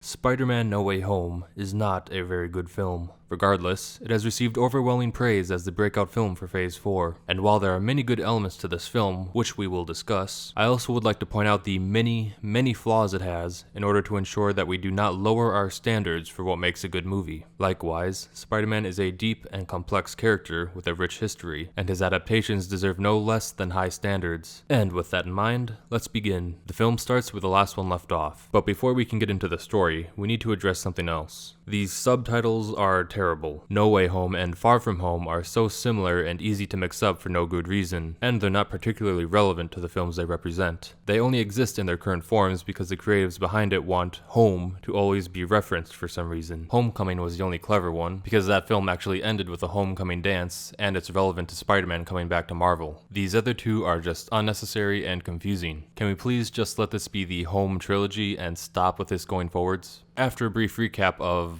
Spider-Man No Way Home is not a very good film. Regardless, it has received overwhelming praise as the breakout film for Phase 4. And while there are many good elements to this film, which we will discuss, I also would like to point out the many flaws it has in order to ensure that we do not lower our standards for what makes a good movie. Likewise, Spider-Man is a deep and complex character with a rich history, and his adaptations deserve no less than high standards. And with that in mind, let's begin. The film starts where the last one left off, but before we can get into the story, we need to address something else. These subtitles are terrible. No Way Home and Far From Home are so similar and easy to mix up for no good reason, and they're not particularly relevant to the films they represent. They only exist in their current forms because the creatives behind it want home to always be referenced for some reason. Homecoming was the only clever one, because that film actually ended with a homecoming dance, and it's relevant to Spider-Man coming back to Marvel. These other two are just unnecessary and confusing. Can we please just let this be the Home trilogy and stop with this going forwards? After a brief recap of,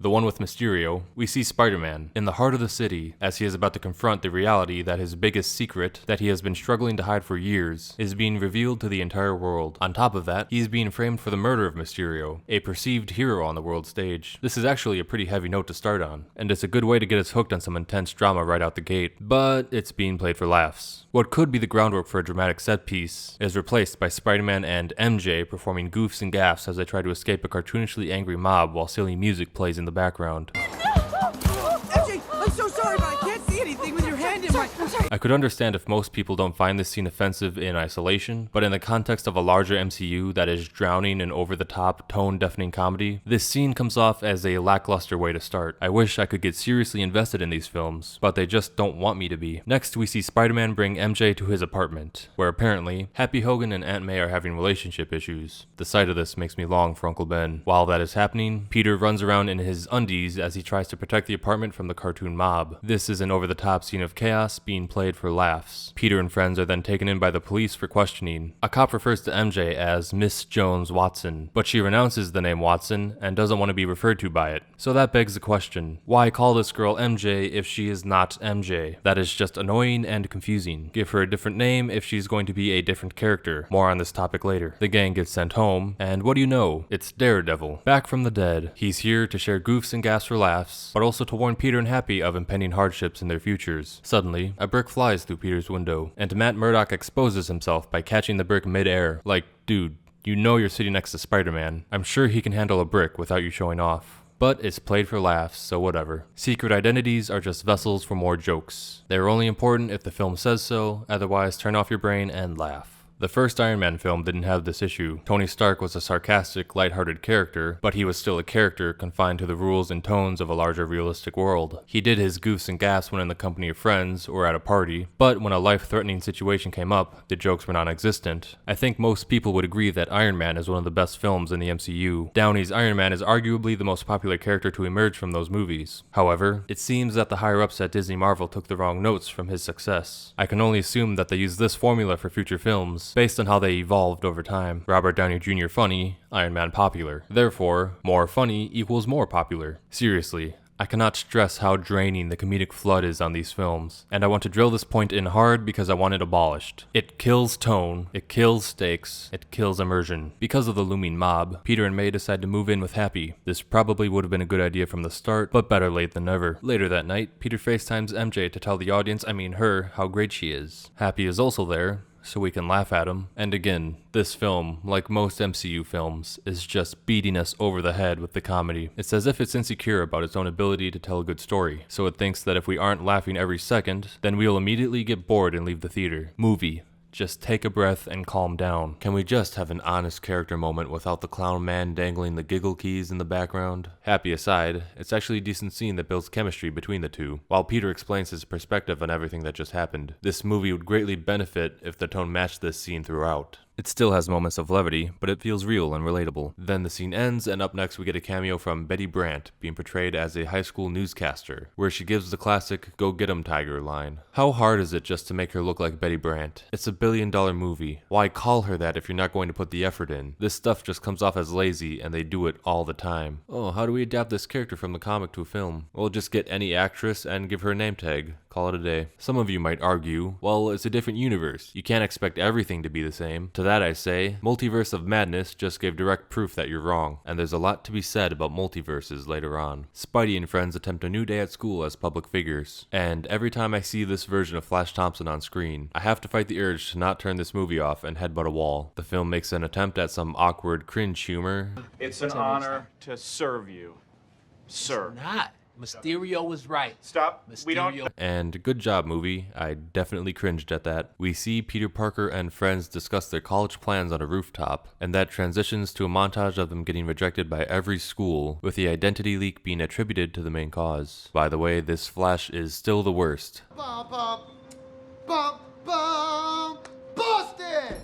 the one with Mysterio, we see Spider-Man in the heart of the city as he is about to confront the reality that his biggest secret, that he has been struggling to hide for years, is being revealed to the entire world. On top of that, he is being framed for the murder of Mysterio, a perceived hero on the world stage. This is actually a pretty heavy note to start on, and it's a good way to get us hooked on some intense drama right out the gate, but it's being played for laughs. What could be the groundwork for a dramatic set piece is replaced by Spider-Man and MJ performing goofs and gaffes as they try to escape a cartoonishly angry mob while silly music plays in the background. MJ, I'm so sorry, but I can't see anything with your hand in my... I'm sorry. I could understand if most people don't find this scene offensive in isolation, but in the context of a larger MCU that is drowning in over-the-top, tone-deafening comedy, this scene comes off as a lackluster way to start. I wish I could get seriously invested in these films, but they just don't want me to be. Next, we see Spider-Man bring MJ to his apartment, where apparently, Happy Hogan and Aunt May are having relationship issues. The sight of this makes me long for Uncle Ben. While that is happening, Peter runs around in his undies as he tries to protect the apartment from the cartoon mob. This is an over-the-top scene of chaos being played for laughs. Peter and friends are then taken in by the police for questioning. A cop refers to MJ as Miss Jones Watson, but she renounces the name Watson and doesn't want to be referred to by it. So that begs the question, why call this girl MJ if she is not MJ? That is just annoying and confusing. Give her a different name if she's going to be a different character. More on this topic later. The gang gets sent home, and what do you know? It's Daredevil, back from the dead. He's here to share goofs and gaffes for laughs, but also to warn Peter and Happy of impending hardships in their futures. Suddenly, a brick flies through Peter's window, and Matt Murdock exposes himself by catching the brick mid-air. Like, dude, you know you're sitting next to Spider-Man. I'm sure he can handle a brick without you showing off. But it's played for laughs, so whatever. Secret identities are just vessels for more jokes. They're only important if the film says so, otherwise turn off your brain and laugh. The first Iron Man film didn't have this issue. Tony Stark was a sarcastic, lighthearted character, but he was still a character confined to the rules and tones of a larger realistic world. He did his goofs and gaffes when in the company of friends or at a party, but when a life-threatening situation came up, the jokes were non-existent. I think most people would agree that Iron Man is one of the best films in the MCU. Downey's Iron Man is arguably the most popular character to emerge from those movies. However, it seems that the higher-ups at Disney Marvel took the wrong notes from his success. I can only assume that they used this formula for future films, based on how they evolved over time. Robert Downey Jr. funny, Iron Man popular. Therefore, more funny equals more popular. Seriously, I cannot stress how draining the comedic flood is on these films, and I want to drill this point in hard because I want it abolished. It kills tone, it kills stakes, it kills immersion. Because of the looming mob, Peter and May decide to move in with Happy. This probably would have been a good idea from the start, but better late than never. Later that night, Peter FaceTimes MJ to tell the audience, her, how great she is. Happy is also there, so we can laugh at him. And again, this film, like most MCU films, is just beating us over the head with the comedy. It's as if it's insecure about its own ability to tell a good story, so it thinks that if we aren't laughing every second, then we'll immediately get bored and leave the theater. Movie. Just take a breath and calm down. Can we just have an honest character moment without the clown man dangling the giggle keys in the background? Happy aside, it's actually a decent scene that builds chemistry between the two, while Peter explains his perspective on everything that just happened. This movie would greatly benefit if the tone matched this scene throughout. It still has moments of levity, but it feels real and relatable. Then the scene ends, and up next we get a cameo from Betty Brant, being portrayed as a high school newscaster, where she gives the classic "Go get 'em, Tiger" line. How hard is it just to make her look like Betty Brant? It's a billion-dollar movie. Why call her that if you're not going to put the effort in? This stuff just comes off as lazy, and they do it all the time. Oh, how do we adapt this character from the comic to a film? We'll just get any actress and give her a name tag. Call it a day. Some of you might argue, well, it's a different universe. You can't expect everything to be the same. To that I say, Multiverse of Madness just gave direct proof that you're wrong, and there's a lot to be said about multiverses later on. Spidey and friends attempt a new day at school as public figures, and every time I see this version of Flash Thompson on screen, I have to fight the urge to not turn this movie off and headbutt a wall. The film makes an attempt at some awkward cringe humor. It's an honor to serve you, sir. It's not. Mysterio was right. Stop. Mysterio. We don't. And good job, movie. I definitely cringed at that. We see Peter Parker and friends discuss their college plans on a rooftop, and that transitions to a montage of them getting rejected by every school, with the identity leak being attributed to the main cause. By the way, this Flash is still the worst. Bum, bum, bum, bum, busted!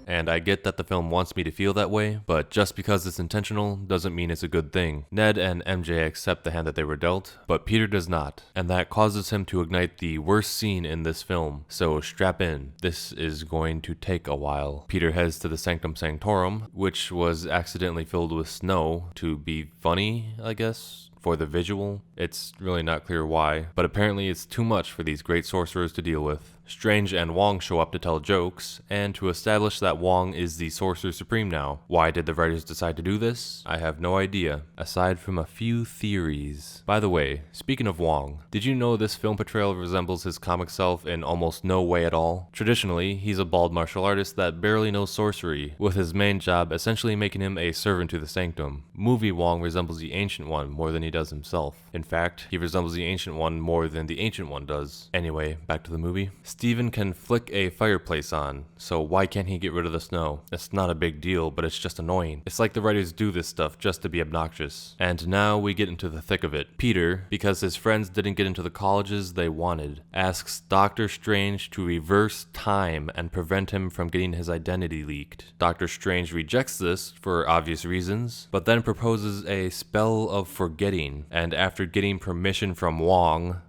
And I get that the film wants me to feel that way, but just because it's intentional doesn't mean it's a good thing. Ned and MJ accept the hand that they were dealt, but Peter does not, and that causes him to ignite the worst scene in this film. So strap in, this is going to take a while. Peter heads to the Sanctum Sanctorum, which was accidentally filled with snow to be funny, I guess. For the visual, it's really not clear why, but apparently it's too much for these great sorcerers to deal with. Strange and Wong show up to tell jokes, and to establish that Wong is the Sorcerer Supreme now. Why did the writers decide to do this? I have no idea, aside from a few theories. By the way, speaking of Wong, did you know this film portrayal resembles his comic self in almost no way at all? Traditionally, he's a bald martial artist that barely knows sorcery, with his main job essentially making him a servant to the Sanctum. Movie Wong resembles the Ancient One more than he does himself. In fact, he resembles the Ancient One more than the Ancient One does. Anyway, back to the movie. Steven can flick a fireplace on, so why can't he get rid of the snow? It's not a big deal, but it's just annoying. It's like the writers do this stuff just to be obnoxious. And now we get into the thick of it. Peter, because his friends didn't get into the colleges they wanted, asks Doctor Strange to reverse time and prevent him from getting his identity leaked. Doctor Strange rejects this for obvious reasons, but then proposes a spell of forgetting, and after getting permission from Wong,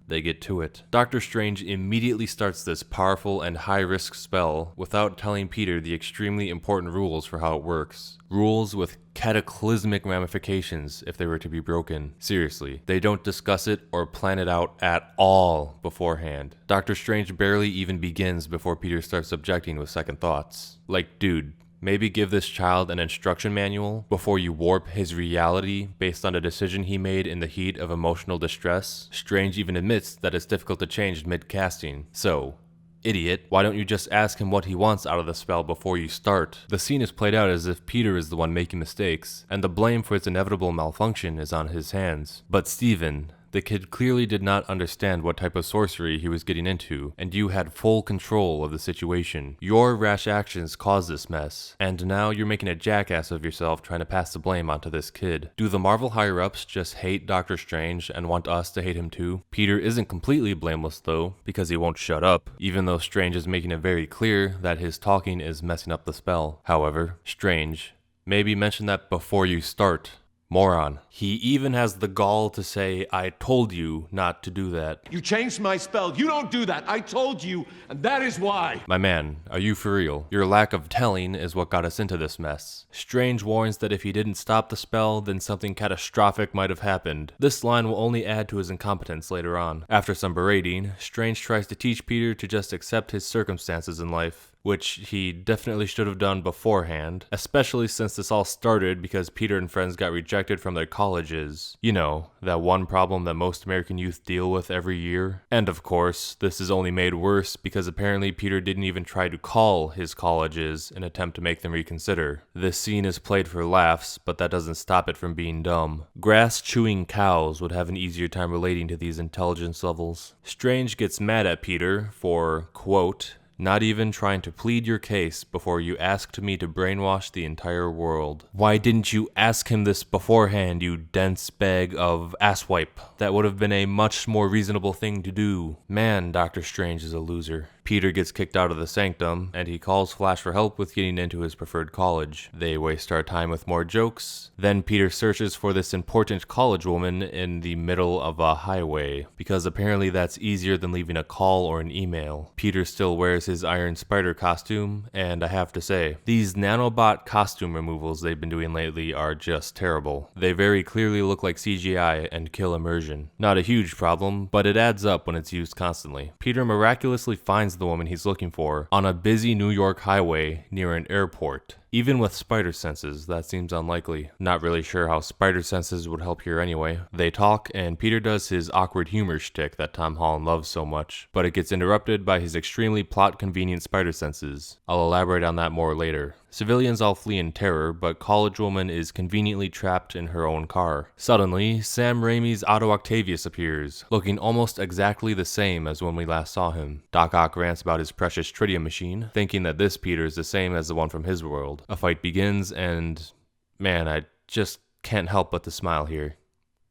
they get to it. Doctor Strange immediately starts this powerful and high-risk spell without telling Peter the extremely important rules for how it works. Rules with cataclysmic ramifications if they were to be broken. Seriously, they don't discuss it or plan it out at all beforehand. Doctor Strange barely even begins before Peter starts objecting with second thoughts. Like, dude, maybe give this child an instruction manual before you warp his reality based on a decision he made in the heat of emotional distress. Strange even admits that it's difficult to change mid-casting. So, idiot, why don't you just ask him what he wants out of the spell before you start? The scene is played out as if Peter is the one making mistakes, and the blame for its inevitable malfunction is on his hands. But Steven, the kid clearly did not understand what type of sorcery he was getting into, and you had full control of the situation. Your rash actions caused this mess, and now you're making a jackass of yourself trying to pass the blame onto this kid. Do the Marvel higher-ups just hate Doctor Strange and want us to hate him too? Peter isn't completely blameless though, because he won't shut up, even though Strange is making it very clear that his talking is messing up the spell. However, Strange, maybe mention that before you start. Moron. He even has the gall to say, I told you not to do that. You changed my spell. You don't do that. I told you, and that is why. My man, are you for real? Your lack of telling is what got us into this mess. Strange warns that if he didn't stop the spell, then something catastrophic might have happened. This line will only add to his incompetence later on. After some berating, Strange tries to teach Peter to just accept his circumstances in life, which he definitely should have done beforehand, especially since this all started because Peter and friends got rejected from their colleges. You know, that one problem that most American youth deal with every year. And of course, this is only made worse because apparently Peter didn't even try to call his colleges in an attempt to make them reconsider. This scene is played for laughs, but that doesn't stop it from being dumb. Grass-chewing cows would have an easier time relating to these intelligence levels. Strange gets mad at Peter for, quote, not even trying to plead your case before you asked me to brainwash the entire world. Why didn't you ask him this beforehand, you dense bag of asswipe? That would have been a much more reasonable thing to do. Man, Doctor Strange is a loser. Peter gets kicked out of the Sanctum, and he calls Flash for help with getting into his preferred college. They waste our time with more jokes. Then Peter searches for this important college woman in the middle of a highway, because apparently that's easier than leaving a call or an email. Peter still wears his Iron Spider costume, and I have to say, these nanobot costume removals they've been doing lately are just terrible. They very clearly look like CGI and kill immersion. Not a huge problem, but it adds up when it's used constantly. Peter miraculously finds finds the woman he's looking for on a busy New York highway near an airport. Even with spider senses, that seems unlikely. Not really sure how spider senses would help here anyway. They talk, and Peter does his awkward humor shtick that Tom Holland loves so much, but it gets interrupted by his extremely plot-convenient spider senses. I'll elaborate on that more later. Civilians all flee in terror, but college woman is conveniently trapped in her own car. Suddenly, Sam Raimi's Otto Octavius appears, looking almost exactly the same as when we last saw him. Doc Ock rants about his precious tritium machine, thinking that this Peter is the same as the one from his world. A fight begins, and man, I just can't help but to smile here.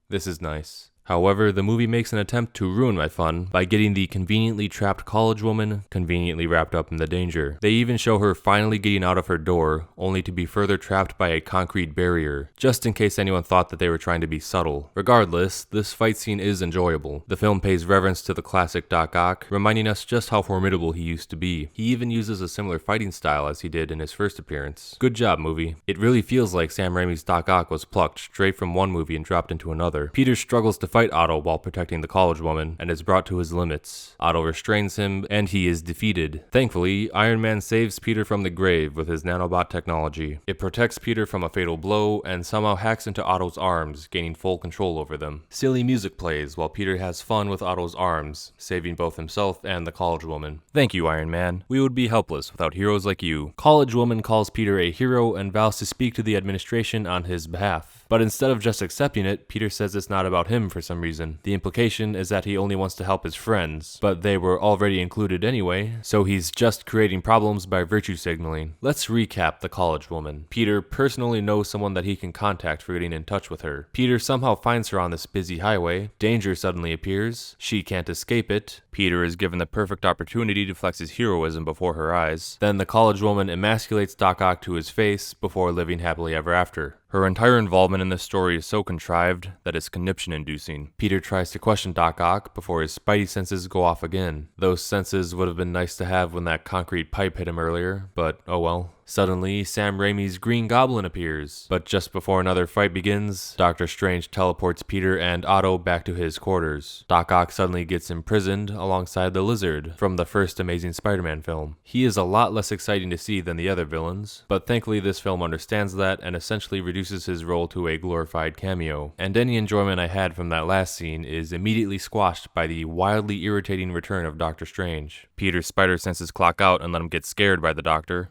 This is nice. However, the movie makes an attempt to ruin my fun by getting the conveniently trapped college woman conveniently wrapped up in the danger. They even show her finally getting out of her door, only to be further trapped by a concrete barrier, just in case anyone thought that they were trying to be subtle. Regardless, this fight scene is enjoyable. The film pays reverence to the classic Doc Ock, reminding us just how formidable he used to be. He even uses a similar fighting style as he did in his first appearance. Good job, movie. It really feels like Sam Raimi's Doc Ock was plucked straight from one movie and dropped into another. Peter struggles to fight Otto while protecting the college woman and is brought to his limits. Otto restrains him and he is defeated. Thankfully, Iron Man saves Peter from the grave with his nanobot technology. It protects Peter from a fatal blow and somehow hacks into Otto's arms, gaining full control over them. Silly music plays while Peter has fun with Otto's arms, saving both himself and the college woman. Thank you, Iron Man. We would be helpless without heroes like you. College woman calls Peter a hero and vows to speak to the administration on his behalf. But instead of just accepting it, Peter says it's not about him for some reason. The implication is that he only wants to help his friends, but they were already included anyway, so he's just creating problems by virtue signaling. Let's recap the college woman. Peter personally knows someone that he can contact for getting in touch with her. Peter somehow finds her on this busy highway. Danger suddenly appears. She can't escape it. Peter is given the perfect opportunity to flex his heroism before her eyes. Then the college woman emasculates Doc Ock to his face before living happily ever after. Her entire involvement in this story is so contrived that it's conniption-inducing. Peter tries to question Doc Ock before his spidey senses go off again. Those senses would have been nice to have when that concrete pipe hit him earlier, but oh well. Suddenly, Sam Raimi's Green Goblin appears, but just before another fight begins, Doctor Strange teleports Peter and Otto back to his quarters. Doc Ock suddenly gets imprisoned alongside the Lizard from the first Amazing Spider-Man film. He is a lot less exciting to see than the other villains, but thankfully this film understands that and essentially reduces his role to a glorified cameo. And any enjoyment I had from that last scene is immediately squashed by the wildly irritating return of Doctor Strange. Peter's spider senses clock out and let him get scared by the Doctor,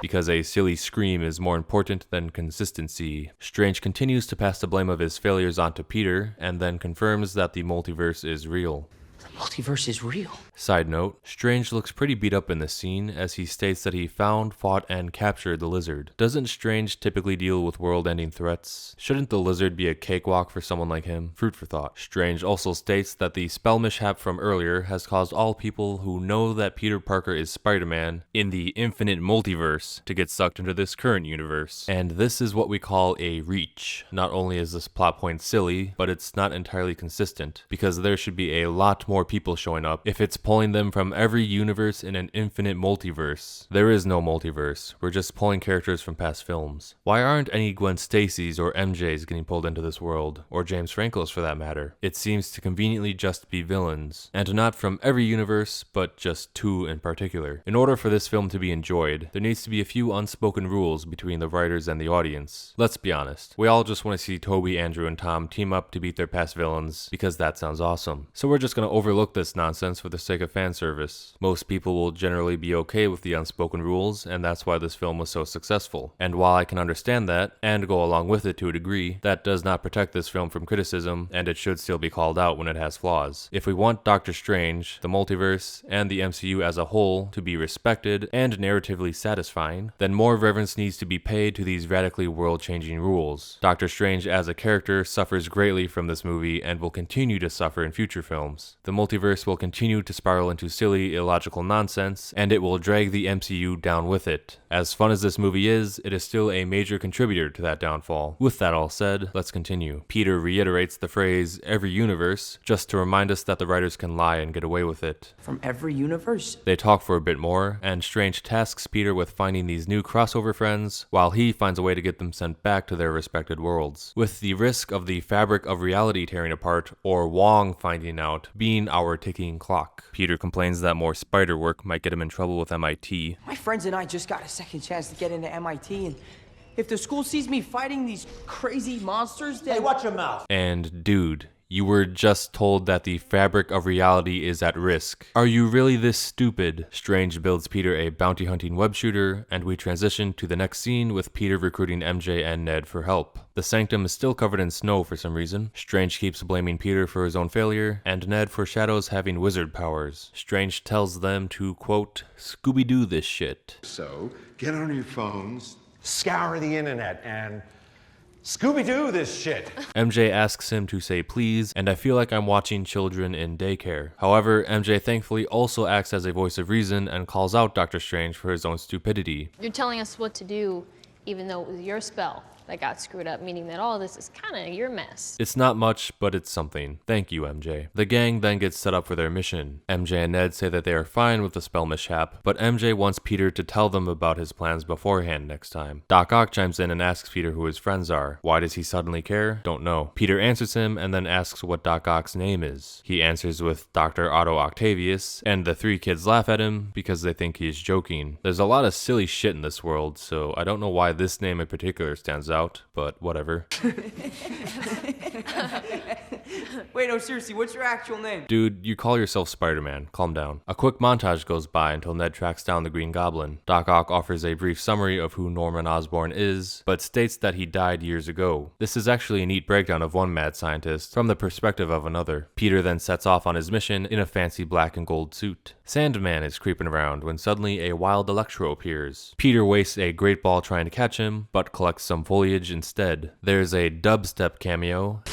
because a silly scream is more important than consistency. Strange continues to pass the blame of his failures onto Peter, and then confirms that the multiverse is real. Multiverse is real. Side note, Strange looks pretty beat up in this scene as he states that he found, fought, and captured the Lizard. Doesn't Strange typically deal with world-ending threats? Shouldn't the Lizard be a cakewalk for someone like him? Fruit for thought. Strange also states that the spell mishap from earlier has caused all people who know that Peter Parker is Spider-Man in the infinite multiverse to get sucked into this current universe. And this is what we call a reach. Not only is this plot point silly, but it's not entirely consistent, because there should be a lot more people showing up if it's pulling them from every universe in an infinite multiverse. There is no multiverse. We're just pulling characters from past films. Why aren't any Gwen Stacy's or MJ's getting pulled into this world? Or James Franco's for that matter? It seems to conveniently just be villains. And not from every universe, but just two in particular. In order for this film to be enjoyed, there needs to be a few unspoken rules between the writers and the audience. Let's be honest. We all just want to see Tobey, Andrew, and Tom team up to beat their past villains because that sounds awesome. So we're just gonna overlook this nonsense for the sake of fan service. Most people will generally be okay with the unspoken rules, and that's why this film was so successful. And while I can understand that, and go along with it to a degree, that does not protect this film from criticism, and it should still be called out when it has flaws. If we want Doctor Strange, the multiverse, and the MCU as a whole to be respected and narratively satisfying, then more reverence needs to be paid to these radically world-changing rules. Doctor Strange as a character suffers greatly from this movie and will continue to suffer in future films. The multiverse will continue to spiral into silly, illogical nonsense, and it will drag the MCU down with it. As fun as this movie is, it is still a major contributor to that downfall. With that all said, let's continue. Peter reiterates the phrase, every universe, just to remind us that the writers can lie and get away with it. From every universe? They talk for a bit more, and Strange tasks Peter with finding these new crossover friends, while he finds a way to get them sent back to their respected worlds. With the risk of the fabric of reality tearing apart, or Wong finding out, being hour ticking clock. Peter complains that more spider work might get him in trouble with MIT. My friends and I just got a second chance to get into MIT, and if the school sees me fighting these crazy monsters, then... Hey, watch your mouth. And dude, you were just told that the fabric of reality is at risk. Are you really this stupid? Strange builds Peter a bounty hunting web shooter, and we transition to the next scene with Peter recruiting MJ and Ned for help. The sanctum is still covered in snow for some reason. Strange keeps blaming Peter for his own failure, and Ned foreshadows having wizard powers. Strange tells them to, quote, Scooby-Doo this shit. So, get on your phones. Scour the internet and Scooby-Doo this shit. MJ asks him to say please, and I feel like I'm watching children in daycare. However, MJ thankfully also acts as a voice of reason and calls out Dr. Strange for his own stupidity. You're telling us what to do, even though it was your spell that got screwed up, meaning that all this is kind of your mess. It's not much, but it's something. Thank you, MJ. The gang then gets set up for their mission. MJ and Ned say that they are fine with the spell mishap, but MJ wants Peter to tell them about his plans beforehand next time. Doc Ock chimes in and asks Peter who his friends are. Why does he suddenly care? Don't know. Peter answers him and then asks what Doc Ock's name is. He answers with Dr. Otto Octavius, and the three kids laugh at him because they think he's joking. There's a lot of silly shit in this world, so I don't know why this name in particular stands out, but whatever. Wait, no, seriously, what's your actual name? Dude, you call yourself Spider-Man. Calm down. A quick montage goes by until Ned tracks down the Green Goblin. Doc Ock offers a brief summary of who Norman Osborn is, but states that he died years ago. This is actually a neat breakdown of one mad scientist from the perspective of another. Peter then sets off on his mission in a fancy black and gold suit. Sandman is creeping around when suddenly a wild Electro appears. Peter wastes a great ball trying to catch him, but collects some foliage instead. There's a dubstep cameo,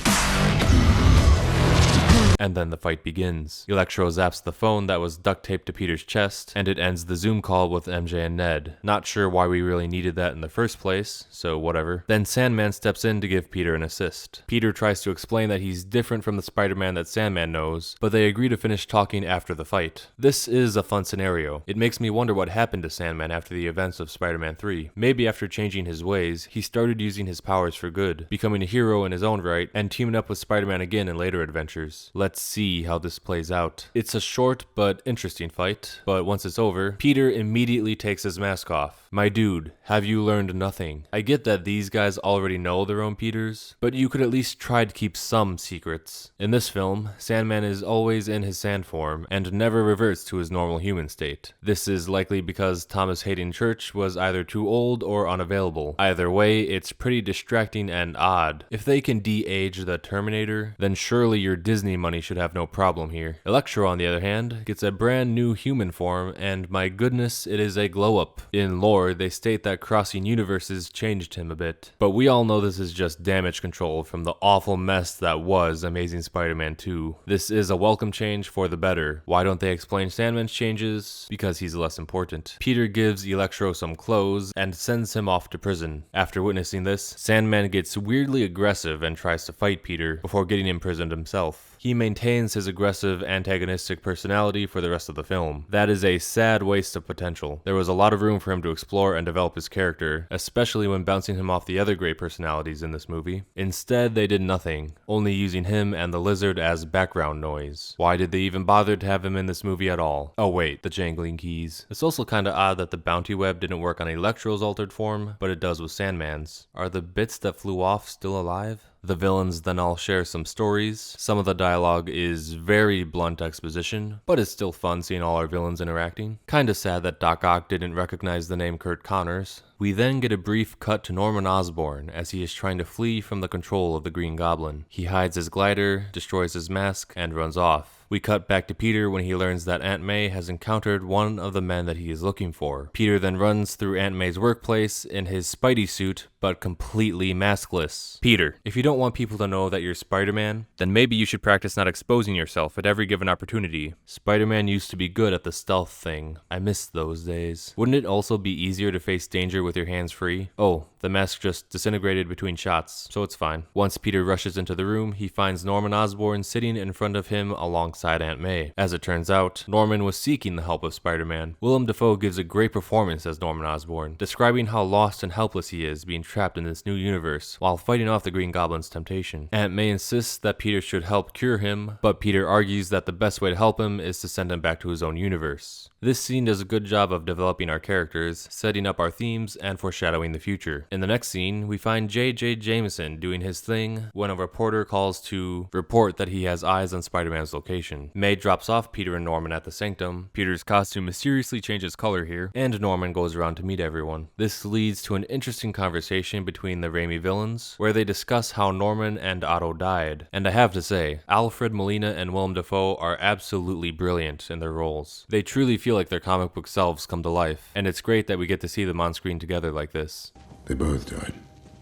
and then the fight begins. Electro zaps the phone that was duct taped to Peter's chest, and it ends the Zoom call with MJ and Ned. Not sure why we really needed that in the first place, so whatever. Then Sandman steps in to give Peter an assist. Peter tries to explain that he's different from the Spider-Man that Sandman knows, but they agree to finish talking after the fight. This is a fun scenario. It makes me wonder what happened to Sandman after the events of Spider-Man 3. Maybe after changing his ways, he started using his powers for good, becoming a hero in his own right, and teaming up with Spider-Man again in later adventures. Let's see how this plays out. It's a short but interesting fight, but once it's over, Peter immediately takes his mask off. My dude, have you learned nothing? I get that these guys already know their own Peters, but you could at least try to keep some secrets. In this film, Sandman is always in his sand form and never reverts to his normal human state. This is likely because Thomas Hayden Church was either too old or unavailable. Either way, it's pretty distracting and odd. If they can de-age the Terminator, then surely your Disney money should have no problem here. Electro, on the other hand, gets a brand new human form, and my goodness, it is a glow-up. In lore, they state that crossing universes changed him a bit, but we all know this is just damage control from the awful mess that was Amazing Spider-Man 2. This is a welcome change for the better. Why don't they explain Sandman's changes? Because he's less important. Peter gives Electro some clothes and sends him off to prison. After witnessing this, Sandman gets weirdly aggressive and tries to fight Peter before getting imprisoned himself. He maintains his aggressive, antagonistic personality for the rest of the film. That is a sad waste of potential. There was a lot of room for him to explore and develop his character, especially when bouncing him off the other great personalities in this movie. Instead, they did nothing, only using him and the lizard as background noise. Why did they even bother to have him in this movie at all? Oh wait, the jangling keys. It's also kinda odd that the bounty web didn't work on Electro's altered form, but it does with Sandman's. Are the bits that flew off still alive? The villains then all share some stories. Some of the dialogue is very blunt exposition, but it's still fun seeing all our villains interacting. Kinda sad that Doc Ock didn't recognize the name Kurt Connors. We then get a brief cut to Norman Osborn as he is trying to flee from the control of the Green Goblin. He hides his glider, destroys his mask, and runs off. We cut back to Peter when he learns that Aunt May has encountered one of the men that he is looking for. Peter then runs through Aunt May's workplace in his Spidey suit, but completely maskless. Peter, if you don't want people to know that you're Spider-Man, then maybe you should practice not exposing yourself at every given opportunity. Spider-Man used to be good at the stealth thing. I miss those days. Wouldn't it also be easier to face danger with your hands free? Oh, The mask just disintegrated between shots, so it's fine. Once Peter rushes into the room, he finds Norman Osborn sitting in front of him alongside Aunt May. As it turns out, Norman was seeking the help of Spider-Man. Willem Dafoe gives a great performance as Norman Osborn, describing how lost and helpless he is being trapped in this new universe while fighting off the Green Goblin's temptation. Aunt May insists that Peter should help cure him, but Peter argues that the best way to help him is to send him back to his own universe. This scene does a good job of developing our characters, setting up our themes, and foreshadowing the future. In the next scene, we find J.J. Jameson doing his thing when a reporter calls to report that he has eyes on Spider-Man's location. May drops off Peter and Norman at the Sanctum. Peter's costume mysteriously changes color here, and Norman goes around to meet everyone. This leads to an interesting conversation between the Raimi villains, where they discuss how Norman and Otto died. And I have to say, Alfred Molina and Willem Dafoe are absolutely brilliant in their roles. They truly feel like their comic book selves come to life, and it's great that we get to see them on screen together like this. They both died,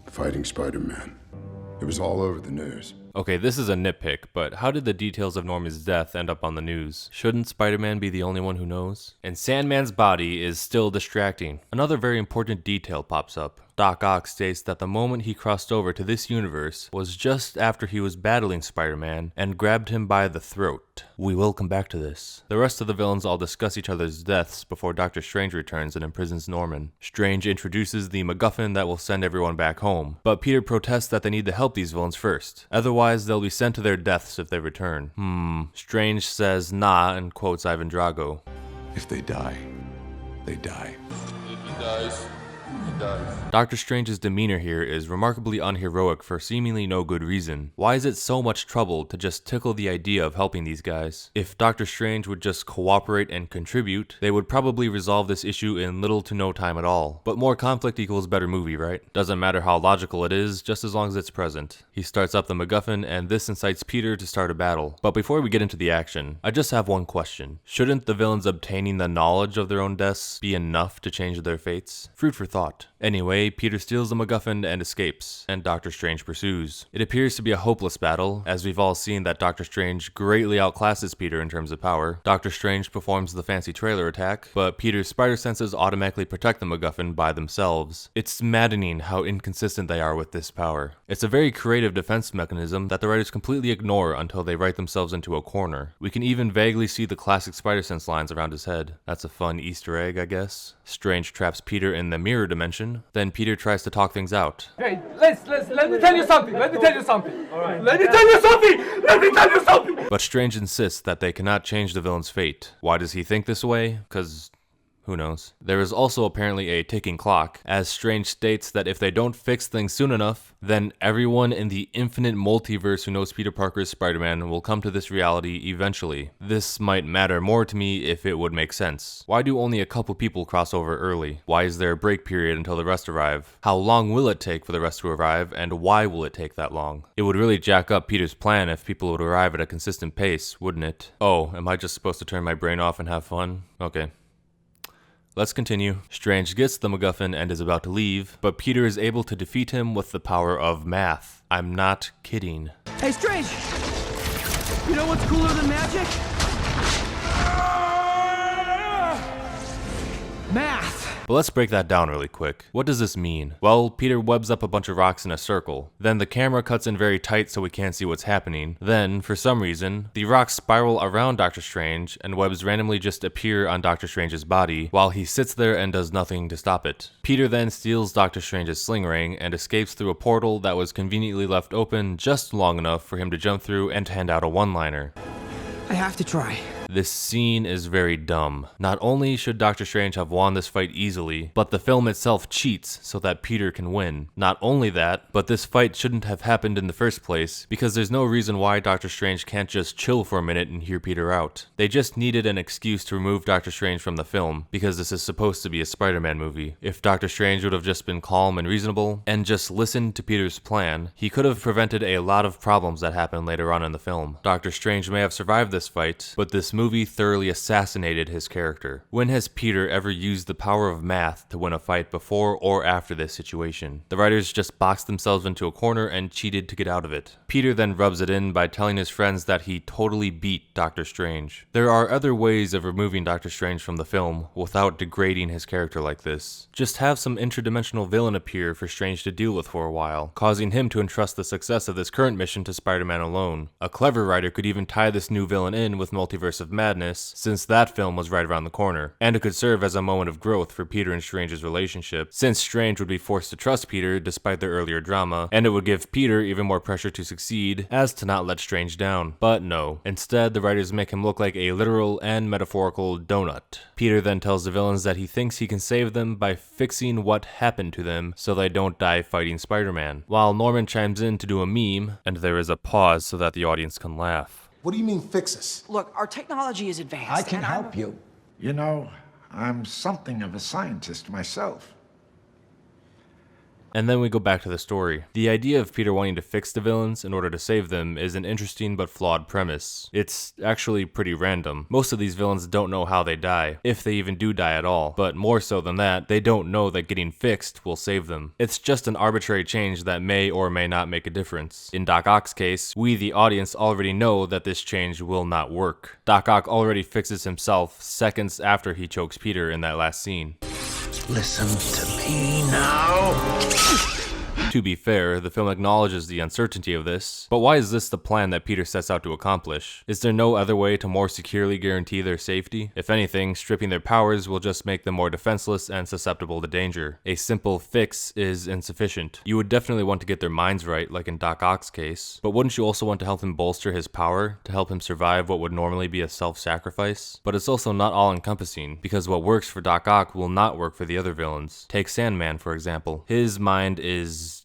fighting Spider-Man. It was all over the news. Okay, this is a nitpick, but how did the details of Norman's death end up on the news? Shouldn't Spider-Man be the only one who knows? And Sandman's body is still distracting. Another very important detail pops up. Doc Ock states that the moment he crossed over to this universe was just after he was battling Spider-Man and grabbed him by the throat. We will come back to this. The rest of the villains all discuss each other's deaths before Doctor Strange returns and imprisons Norman. Strange introduces the MacGuffin that will send everyone back home, but Peter protests that they need to help these villains first. Otherwise, they'll be sent to their deaths if they return. Strange says nah and quotes Ivan Drago. If they die, they die. He dies. Doctor Strange's demeanor here is remarkably unheroic for seemingly no good reason. Why is it so much trouble to just tickle the idea of helping these guys? If Doctor Strange would just cooperate and contribute, they would probably resolve this issue in little to no time at all. But more conflict equals better movie, right? Doesn't matter how logical it is, just as long as it's present. He starts up the MacGuffin, and this incites Peter to start a battle. But before we get into the action, I just have one question. Shouldn't the villains obtaining the knowledge of their own deaths be enough to change their fates? Food for thought. Anyway, Peter steals the MacGuffin and escapes, and Doctor Strange pursues. It appears to be a hopeless battle, as we've all seen that Doctor Strange greatly outclasses Peter in terms of power. Doctor Strange performs the fancy trailer attack, but Peter's spider senses automatically protect the MacGuffin by themselves. It's maddening how inconsistent they are with this power. It's a very creative defense mechanism that the writers completely ignore until they write themselves into a corner. We can even vaguely see the classic spider sense lines around his head. That's a fun Easter egg, I guess. Strange traps Peter in the mirror dimension. Then Peter tries to talk things out. Hey, let me tell you something. Let me tell you something. All right. Let me tell you something. Let me tell you something. But Strange insists that they cannot change the villain's fate. Why does he think this way? 'Cause who knows? There is also apparently a ticking clock, as Strange states that if they don't fix things soon enough, then everyone in the infinite multiverse who knows Peter Parker as Spider-Man will come to this reality eventually. This might matter more to me if it would make sense. Why do only a couple people cross over early? Why is there a break period until the rest arrive? How long will it take for the rest to arrive, and why will it take that long? It would really jack up Peter's plan if people would arrive at a consistent pace, wouldn't it? Oh, am I just supposed to turn my brain off and have fun? Okay. Let's continue. Strange gets the MacGuffin and is about to leave, but Peter is able to defeat him with the power of math. I'm not kidding. Hey, Strange! You know what's cooler than magic? Math! But let's break that down really quick. What does this mean? Well, Peter webs up a bunch of rocks in a circle. Then the camera cuts in very tight so we can't see what's happening. Then, for some reason, the rocks spiral around Doctor Strange, and webs randomly just appear on Doctor Strange's body, while he sits there and does nothing to stop it. Peter then steals Doctor Strange's sling ring and escapes through a portal that was conveniently left open just long enough for him to jump through and hand out a one-liner. I have to try. This scene is very dumb. Not only should Doctor Strange have won this fight easily, but the film itself cheats so that Peter can win. Not only that, but this fight shouldn't have happened in the first place, because there's no reason why Doctor Strange can't just chill for a minute and hear Peter out. They just needed an excuse to remove Doctor Strange from the film, because this is supposed to be a Spider-Man movie. If Doctor Strange would have just been calm and reasonable, and just listened to Peter's plan, he could have prevented a lot of problems that happen later on in the film. Doctor Strange may have survived this fight, but this movie thoroughly assassinated his character. When has Peter ever used the power of math to win a fight before or after this situation? The writers just boxed themselves into a corner and cheated to get out of it. Peter then rubs it in by telling his friends that he totally beat Doctor Strange. There are other ways of removing Doctor Strange from the film without degrading his character like this. Just have some interdimensional villain appear for Strange to deal with for a while, causing him to entrust the success of this current mission to Spider-Man alone. A clever writer could even tie this new villain in with Multiverse of Madness, since that film was right around the corner, and it could serve as a moment of growth for Peter and Strange's relationship, since Strange would be forced to trust Peter despite their earlier drama, and it would give Peter even more pressure to succeed as to not let Strange down. But no, instead the writers make him look like a literal and metaphorical donut. Peter then tells the villains that he thinks he can save them by fixing what happened to them so they don't die fighting Spider-Man, while Norman chimes in to do a meme, and there is a pause so that the audience can laugh. What do you mean fix us? Look, our technology is advanced. I can and help you. You know, I'm something of a scientist myself. And then we go back to the story. The idea of Peter wanting to fix the villains in order to save them is an interesting but flawed premise. It's actually pretty random. Most of these villains don't know how they die, if they even do die at all, but more so than that, they don't know that getting fixed will save them. It's just an arbitrary change that may or may not make a difference. In Doc Ock's case, we the audience already know that this change will not work. Doc Ock already fixes himself seconds after he chokes Peter in that last scene. Listen to me now. To be fair, the film acknowledges the uncertainty of this, but why is this the plan that Peter sets out to accomplish? Is there no other way to more securely guarantee their safety? If anything, stripping their powers will just make them more defenseless and susceptible to danger. A simple fix is insufficient. You would definitely want to get their minds right, like in Doc Ock's case, but wouldn't you also want to help him bolster his power, to help him survive what would normally be a self-sacrifice? But it's also not all-encompassing, because what works for Doc Ock will not work for the other villains. Take Sandman, for example. His mind is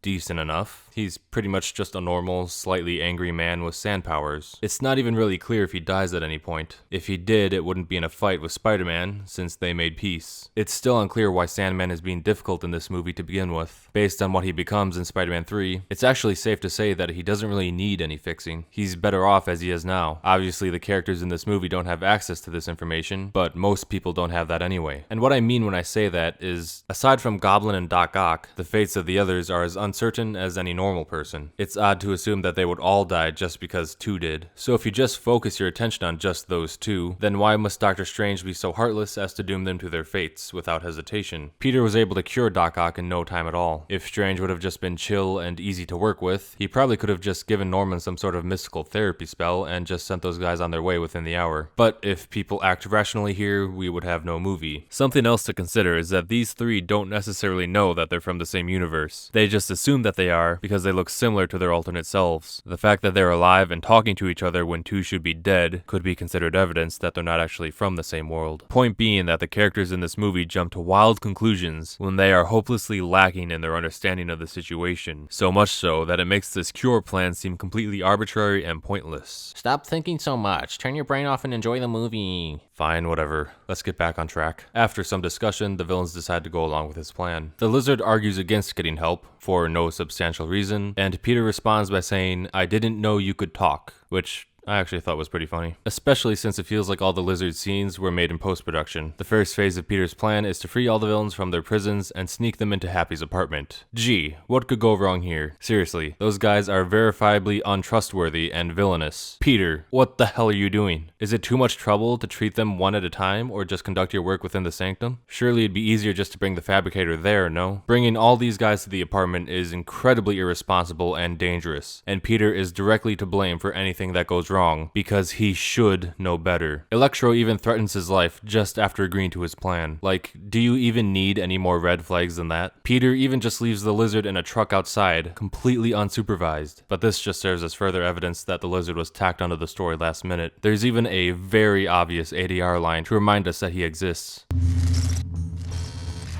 decent enough. He's pretty much just a normal, slightly angry man with sand powers. It's not even really clear if he dies at any point. If he did, it wouldn't be in a fight with Spider-Man, since they made peace. It's still unclear why Sandman is being difficult in this movie to begin with. Based on what he becomes in Spider-Man 3, it's actually safe to say that he doesn't really need any fixing. He's better off as he is now. Obviously, the characters in this movie don't have access to this information, but most people don't have that anyway. And what I mean when I say that is, aside from Goblin and Doc Ock, the fates of the others are as uncertain as any normal person. It's odd to assume that they would all die just because two did. So if you just focus your attention on just those two, then why must Doctor Strange be so heartless as to doom them to their fates without hesitation? Peter was able to cure Doc Ock in no time at all. If Strange would have just been chill and easy to work with, he probably could have just given Norman some sort of mystical therapy spell and just sent those guys on their way within the hour. But if people act rationally here, we would have no movie. Something else to consider is that these three don't necessarily know that they're from the same universe. They just assume that they are because they look similar to their alternate selves. The fact that they're alive and talking to each other when two should be dead could be considered evidence that they're not actually from the same world. Point being that the characters in this movie jump to wild conclusions when they are hopelessly lacking in their understanding of the situation, so much so that it makes this cure plan seem completely arbitrary and pointless. Stop thinking so much, turn your brain off and enjoy the movie. Fine, whatever. Let's get back on track. After some discussion, the villains decide to go along with his plan. The Lizard argues against getting help, for no substantial reason, and Peter responds by saying, "I didn't know you could talk," which I actually thought was pretty funny, especially since it feels like all the Lizard scenes were made in post-production. The first phase of Peter's plan is to free all the villains from their prisons and sneak them into Happy's apartment. Gee, what could go wrong here? Seriously, those guys are verifiably untrustworthy and villainous. Peter, what the hell are you doing? Is it too much trouble to treat them one at a time or just conduct your work within the sanctum? Surely it'd be easier just to bring the fabricator there, no? Bringing all these guys to the apartment is incredibly irresponsible and dangerous, and Peter is directly to blame for anything that goes wrong, because he should know better. Electro even threatens his life just after agreeing to his plan. Like, do you even need any more red flags than that? Peter even just leaves the Lizard in a truck outside, completely unsupervised. But this just serves as further evidence that the Lizard was tacked onto the story last minute. There's even a very obvious ADR line to remind us that he exists.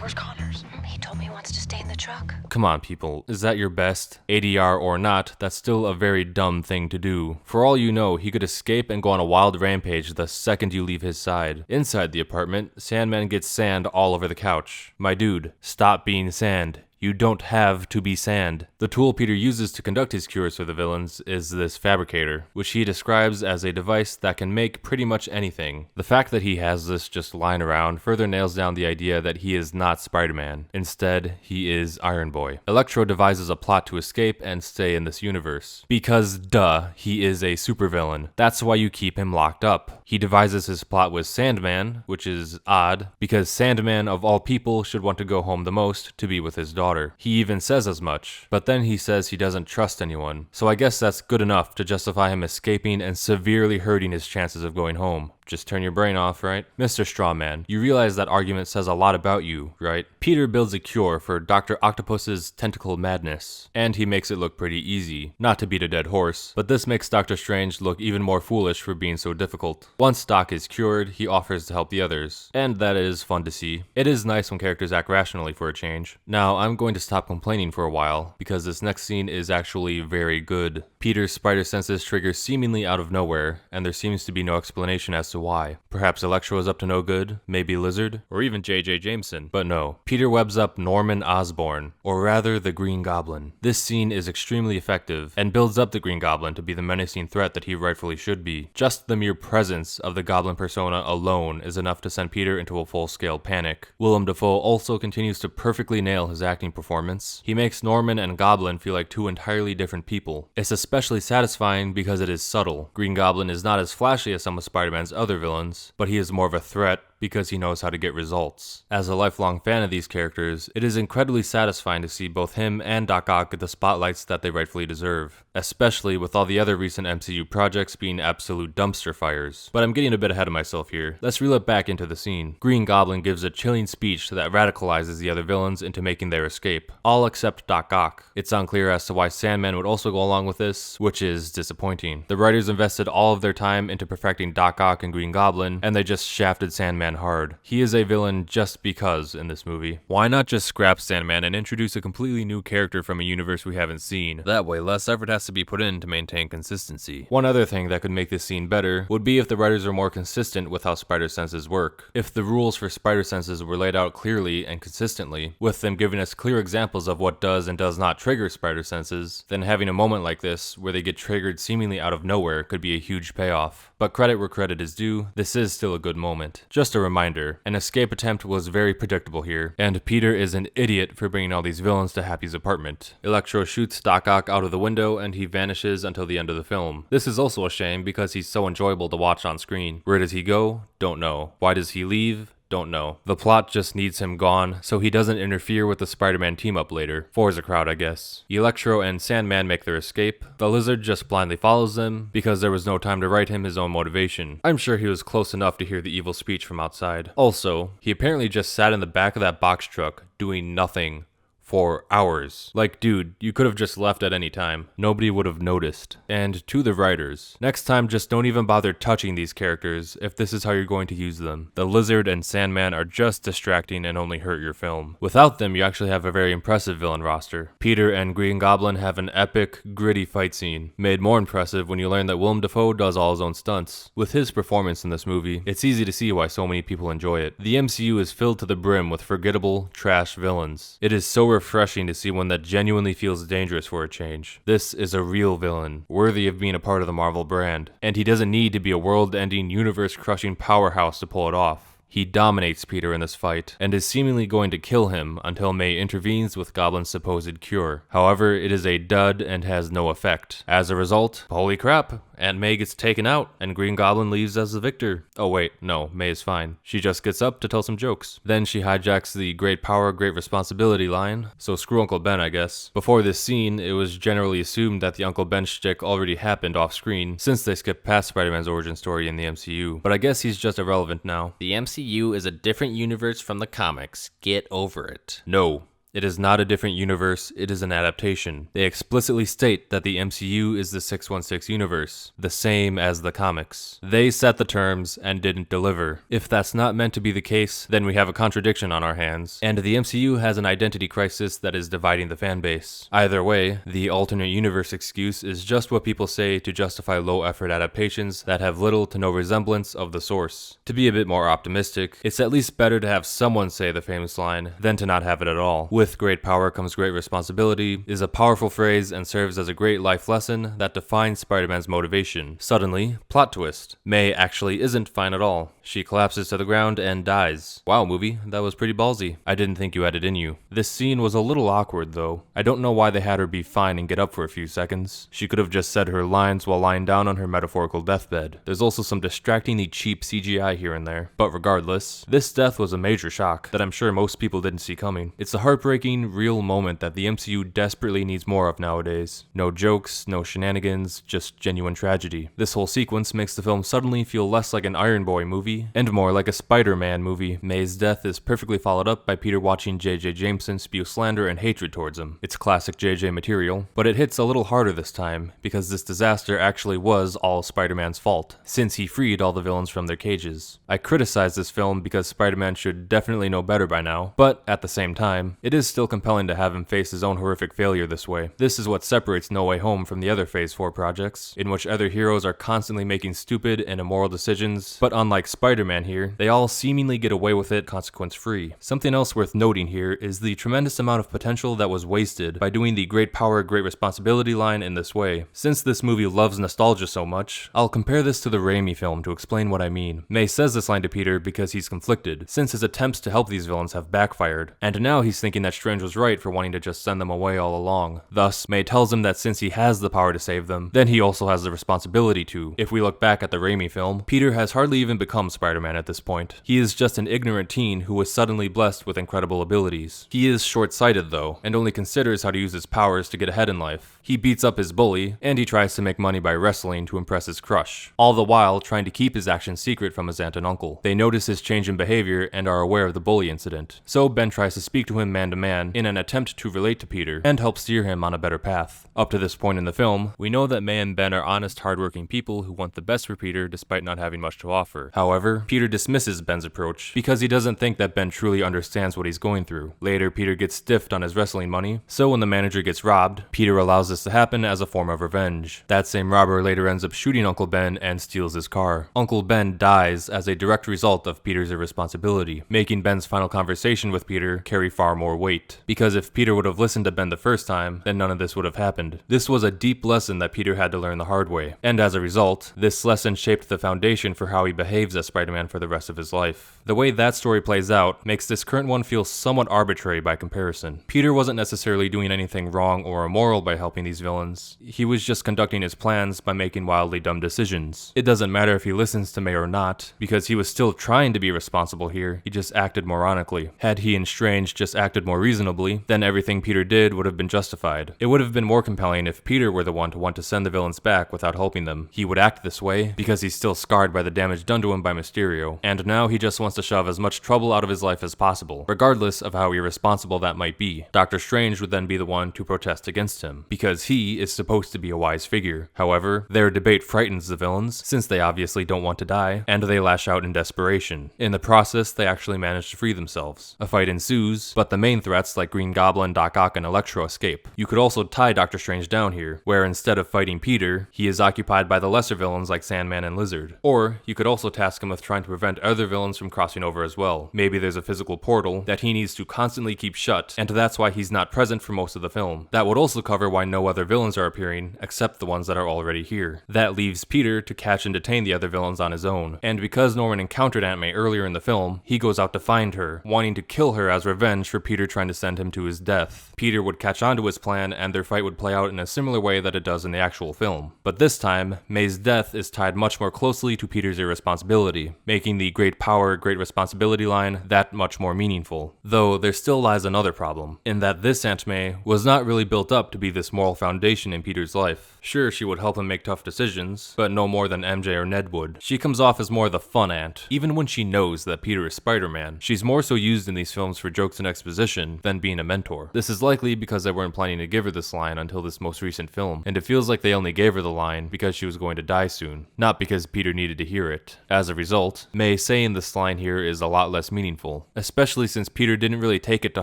Where's Connors? He told me he wants to stay in the truck. Come on, people. Is that your best? ADR or not, that's still a very dumb thing to do. For all you know, he could escape and go on a wild rampage the second you leave his side. Inside the apartment, Sandman gets sand all over the couch. My dude, stop being sand. You don't have to be sand. The tool Peter uses to conduct his cures for the villains is this fabricator, which he describes as a device that can make pretty much anything. The fact that he has this just lying around further nails down the idea that he is not Spider-Man. Instead, he is Iron Boy. Electro devises a plot to escape and stay in this universe. Because, duh, he is a supervillain. That's why you keep him locked up. He devises his plot with Sandman, which is odd, because Sandman of all people should want to go home the most to be with his daughter. He even says as much, but then he says he doesn't trust anyone. So I guess that's good enough to justify him escaping and severely hurting his chances of going home. Just turn your brain off, right? Mr. Strawman, you realize that argument says a lot about you, right? Peter builds a cure for Dr. Octopus's tentacle madness, and he makes it look pretty easy. Not to beat a dead horse, but this makes Doctor Strange look even more foolish for being so difficult. Once Doc is cured, he offers to help the others, and that is fun to see. It is nice when characters act rationally for a change. Now, I'm going to stop complaining for a while, because this next scene is actually very good. Peter's spider senses trigger seemingly out of nowhere, and there seems to be no explanation as to why. Perhaps Electro is up to no good, maybe Lizard, or even J.J. Jameson. But no, Peter webs up Norman Osborn, or rather the Green Goblin. This scene is extremely effective, and builds up the Green Goblin to be the menacing threat that he rightfully should be. Just the mere presence of the Goblin persona alone is enough to send Peter into a full-scale panic. Willem Dafoe also continues to perfectly nail his acting performance. He makes Norman and Goblin feel like two entirely different people. It's especially satisfying because it is subtle. Green Goblin is not as flashy as some of Spider-Man's other villains, but he is more of a threat because he knows how to get results. As a lifelong fan of these characters, it is incredibly satisfying to see both him and Doc Ock get the spotlights that they rightfully deserve, especially with all the other recent MCU projects being absolute dumpster fires. But I'm getting a bit ahead of myself here. Let's reel it back into the scene. Green Goblin gives a chilling speech that radicalizes the other villains into making their escape, all except Doc Ock. It's unclear as to why Sandman would also go along with this, which is disappointing. The writers invested all of their time into perfecting Doc Ock and Green Goblin, and they just shafted Sandman hard. He is a villain just because in this movie. Why not just scrap Sandman and introduce a completely new character from a universe we haven't seen? That way less effort has to be put in to maintain consistency. One other thing that could make this scene better would be if the writers are more consistent with how spider senses work. If the rules for spider senses were laid out clearly and consistently, with them giving us clear examples of what does and does not trigger spider senses, then having a moment like this where they get triggered seemingly out of nowhere could be a huge payoff. But credit where credit is due, this is still a good moment. Just a reminder, an escape attempt was very predictable here, and Peter is an idiot for bringing all these villains to Happy's apartment. Electro shoots Doc Ock out of the window and he vanishes until the end of the film. This is also a shame because he's so enjoyable to watch on screen. Where does he go? Don't know. Why does he leave? Don't know. The plot just needs him gone, so he doesn't interfere with the Spider-Man team-up later. For's a crowd, I guess. Electro and Sandman make their escape. The Lizard just blindly follows them, because there was no time to write him his own motivation. I'm sure he was close enough to hear the evil speech from outside. Also, he apparently just sat in the back of that box truck, doing nothing. For hours. Like, dude, you could have just left at any time. Nobody would have noticed. And to the writers, next time just don't even bother touching these characters if this is how you're going to use them. The Lizard and Sandman are just distracting and only hurt your film. Without them, you actually have a very impressive villain roster. Peter and Green Goblin have an epic, gritty fight scene, made more impressive when you learn that Willem Dafoe does all his own stunts. With his performance in this movie, it's easy to see why so many people enjoy it. The MCU is filled to the brim with forgettable, trash villains. It is so refreshing to see one that genuinely feels dangerous for a change. This is a real villain, worthy of being a part of the Marvel brand, and he doesn't need to be a world-ending, universe-crushing powerhouse to pull it off. He dominates Peter in this fight, and is seemingly going to kill him until May intervenes with Goblin's supposed cure. However, it is a dud and has no effect. As a result, holy crap, Aunt May gets taken out, and Green Goblin leaves as the victor. Oh wait, no, May is fine. She just gets up to tell some jokes. Then she hijacks the great power, great responsibility line, so screw Uncle Ben, I guess. Before this scene, it was generally assumed that the Uncle Ben shtick already happened off screen, since they skipped past Spider-Man's origin story in the MCU, but I guess he's just irrelevant now. The MCU is a different universe from the comics. Get over it. No. It is not a different universe, it is an adaptation. They explicitly state that the MCU is the 616 universe, the same as the comics. They set the terms and didn't deliver. If that's not meant to be the case, then we have a contradiction on our hands, and the MCU has an identity crisis that is dividing the fanbase. Either way, the alternate universe excuse is just what people say to justify low-effort adaptations that have little to no resemblance of the source. To be a bit more optimistic, it's at least better to have someone say the famous line than to not have it at all. "With great power comes great responsibility" is a powerful phrase and serves as a great life lesson that defines Spider-Man's motivation. Suddenly, plot twist. May actually isn't fine at all. She collapses to the ground and dies. Wow, movie, that was pretty ballsy. I didn't think you had it in you. This scene was a little awkward though. I don't know why they had her be fine and get up for a few seconds. She could have just said her lines while lying down on her metaphorical deathbed. There's also some distractingly cheap CGI here and there. But regardless, this death was a major shock that I'm sure most people didn't see coming. It's a heartbreaking, real moment that the MCU desperately needs more of nowadays. No jokes, no shenanigans, just genuine tragedy. This whole sequence makes the film suddenly feel less like an Iron Boy movie and more like a Spider-Man movie. May's death is perfectly followed up by Peter watching J.J. Jameson spew slander and hatred towards him. It's classic J.J. material, but it hits a little harder this time because this disaster actually was all Spider-Man's fault, since he freed all the villains from their cages. I criticize this film because Spider-Man should definitely know better by now, but at the same time, it is still compelling to have him face his own horrific failure this way. This is what separates No Way Home from the other Phase 4 projects, in which other heroes are constantly making stupid and immoral decisions, but unlike Spider-Man here, they all seemingly get away with it consequence-free. Something else worth noting here is the tremendous amount of potential that was wasted by doing the great power, great responsibility line in this way. Since this movie loves nostalgia so much, I'll compare this to the Raimi film to explain what I mean. May says this line to Peter because he's conflicted, since his attempts to help these villains have backfired, and now he's thinking that Strange was right for wanting to just send them away all along. Thus, May tells him that since he has the power to save them, then he also has the responsibility to. If we look back at the Raimi film, Peter has hardly even become Spider-Man at this point. He is just an ignorant teen who was suddenly blessed with incredible abilities. He is short-sighted though, and only considers how to use his powers to get ahead in life. He beats up his bully, and he tries to make money by wrestling to impress his crush, all the while trying to keep his actions secret from his aunt and uncle. They notice his change in behavior and are aware of the bully incident, so Ben tries to speak to him man-to-man in an attempt to relate to Peter and help steer him on a better path. Up to this point in the film, we know that May and Ben are honest, hardworking people who want the best for Peter despite not having much to offer. However, Peter dismisses Ben's approach because he doesn't think that Ben truly understands what he's going through. Later, Peter gets stiffed on his wrestling money, so when the manager gets robbed, Peter allows this to happen as a form of revenge. That same robber later ends up shooting Uncle Ben and steals his car. Uncle Ben dies as a direct result of Peter's irresponsibility, making Ben's final conversation with Peter carry far more weight. Because if Peter would have listened to Ben the first time, then none of this would have happened. This was a deep lesson that Peter had to learn the hard way, and as a result, this lesson shaped the foundation for how he behaves as Spider-Man for the rest of his life. The way that story plays out makes this current one feel somewhat arbitrary by comparison. Peter wasn't necessarily doing anything wrong or immoral by helping these villains. He was just conducting his plans by making wildly dumb decisions. It doesn't matter if he listens to May or not, because he was still trying to be responsible here, he just acted moronically. Had he and Strange just acted more reasonably, then everything Peter did would have been justified. It would have been more compelling if Peter were the one to want to send the villains back without helping them. He would act this way because he's still scarred by the damage done to him by Mysterio, and now he just wants to shove as much trouble out of his life as possible, regardless of how irresponsible that might be. Doctor Strange would then be the one to protest against him, because he is supposed to be a wise figure. However, their debate frightens the villains, since they obviously don't want to die, and they lash out in desperation. In the process, they actually manage to free themselves. A fight ensues, but the main threats like Green Goblin, Doc Ock, and Electro escape. You could also tie Doctor Strange down here, where instead of fighting Peter, he is occupied by the lesser villains like Sandman and Lizard. Or, you could also task him with trying to prevent other villains from crossing over as well. Maybe there's a physical portal that he needs to constantly keep shut, and that's why he's not present for most of the film. That would also cover why no other villains are appearing, except the ones that are already here. That leaves Peter to catch and detain the other villains on his own. And because Norman encountered Aunt May earlier in the film, he goes out to find her, wanting to kill her as revenge for Peter trying to send him to his death. Peter would catch on to his plan, and their fight would play out in a similar way that it does in the actual film. But this time, May's death is tied much more closely to Peter's irresponsibility, making the great power, great responsibility line that much more meaningful. Though there still lies another problem, in that this Aunt May was not really built up to be this moral foundation in Peter's life. Sure, she would help him make tough decisions, but no more than MJ or Ned would. She comes off as more the fun aunt, even when she knows that Peter is Spider-Man. She's more so used in these films for jokes and exposition than being a mentor. This is likely because they weren't planning to give her this line until this most recent film, and it feels like they only gave her the line because she was going to die soon, not because Peter needed to hear it. As a result, May saying this line here is a lot less meaningful, especially since Peter didn't really take it to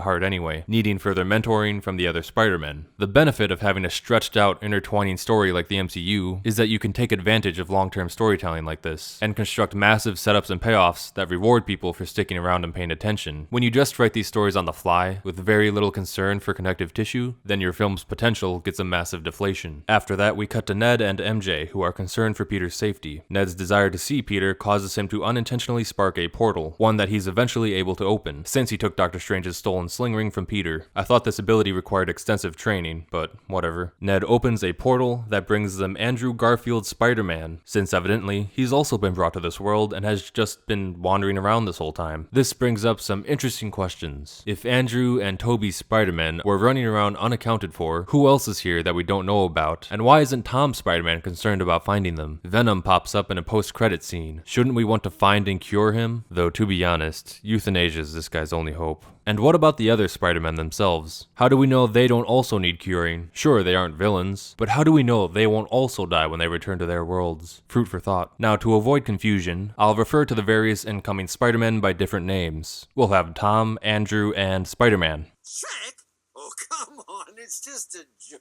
heart anyway, needing further mentoring from the other Spider-Men. The benefit of having a stretched out, intertwining story like the MCU is that you can take advantage of long-term storytelling like this, and construct massive setups and payoffs that reward people for sticking around and paying attention. When you just write these stories on the fly, eye with very little concern for connective tissue, then your film's potential gets a massive deflation. After that, we cut to Ned and MJ, who are concerned for Peter's safety. Ned's desire to see Peter causes him to unintentionally spark a portal, one that he's eventually able to open, since he took Dr. Strange's stolen sling ring from Peter. I thought this ability required extensive training, but whatever. Ned opens a portal that brings them Andrew Garfield's Spider-Man, since evidently he's also been brought to this world and has just been wandering around this whole time. This brings up some interesting questions. If Andrew and Tobey's Spider-Man were running around unaccounted for, who else is here that we don't know about? And why isn't Tom's Spider-Man concerned about finding them? Venom pops up in a post-credit scene. Shouldn't we want to find and cure him? Though to be honest, euthanasia is this guy's only hope. And what about the other Spider-Men themselves? How do we know they don't also need curing? Sure, they aren't villains, but how do we know they won't also die when they return to their worlds? Fruit for thought. Now, to avoid confusion, I'll refer to the various incoming Spider-Men by different names. We'll have Tom, Andrew, and Spider-Man. Shrek? Oh, come on, it's just a joke.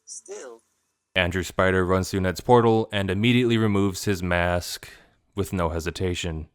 Still. Andrew Spider runs through Ned's portal and immediately removes his mask with no hesitation.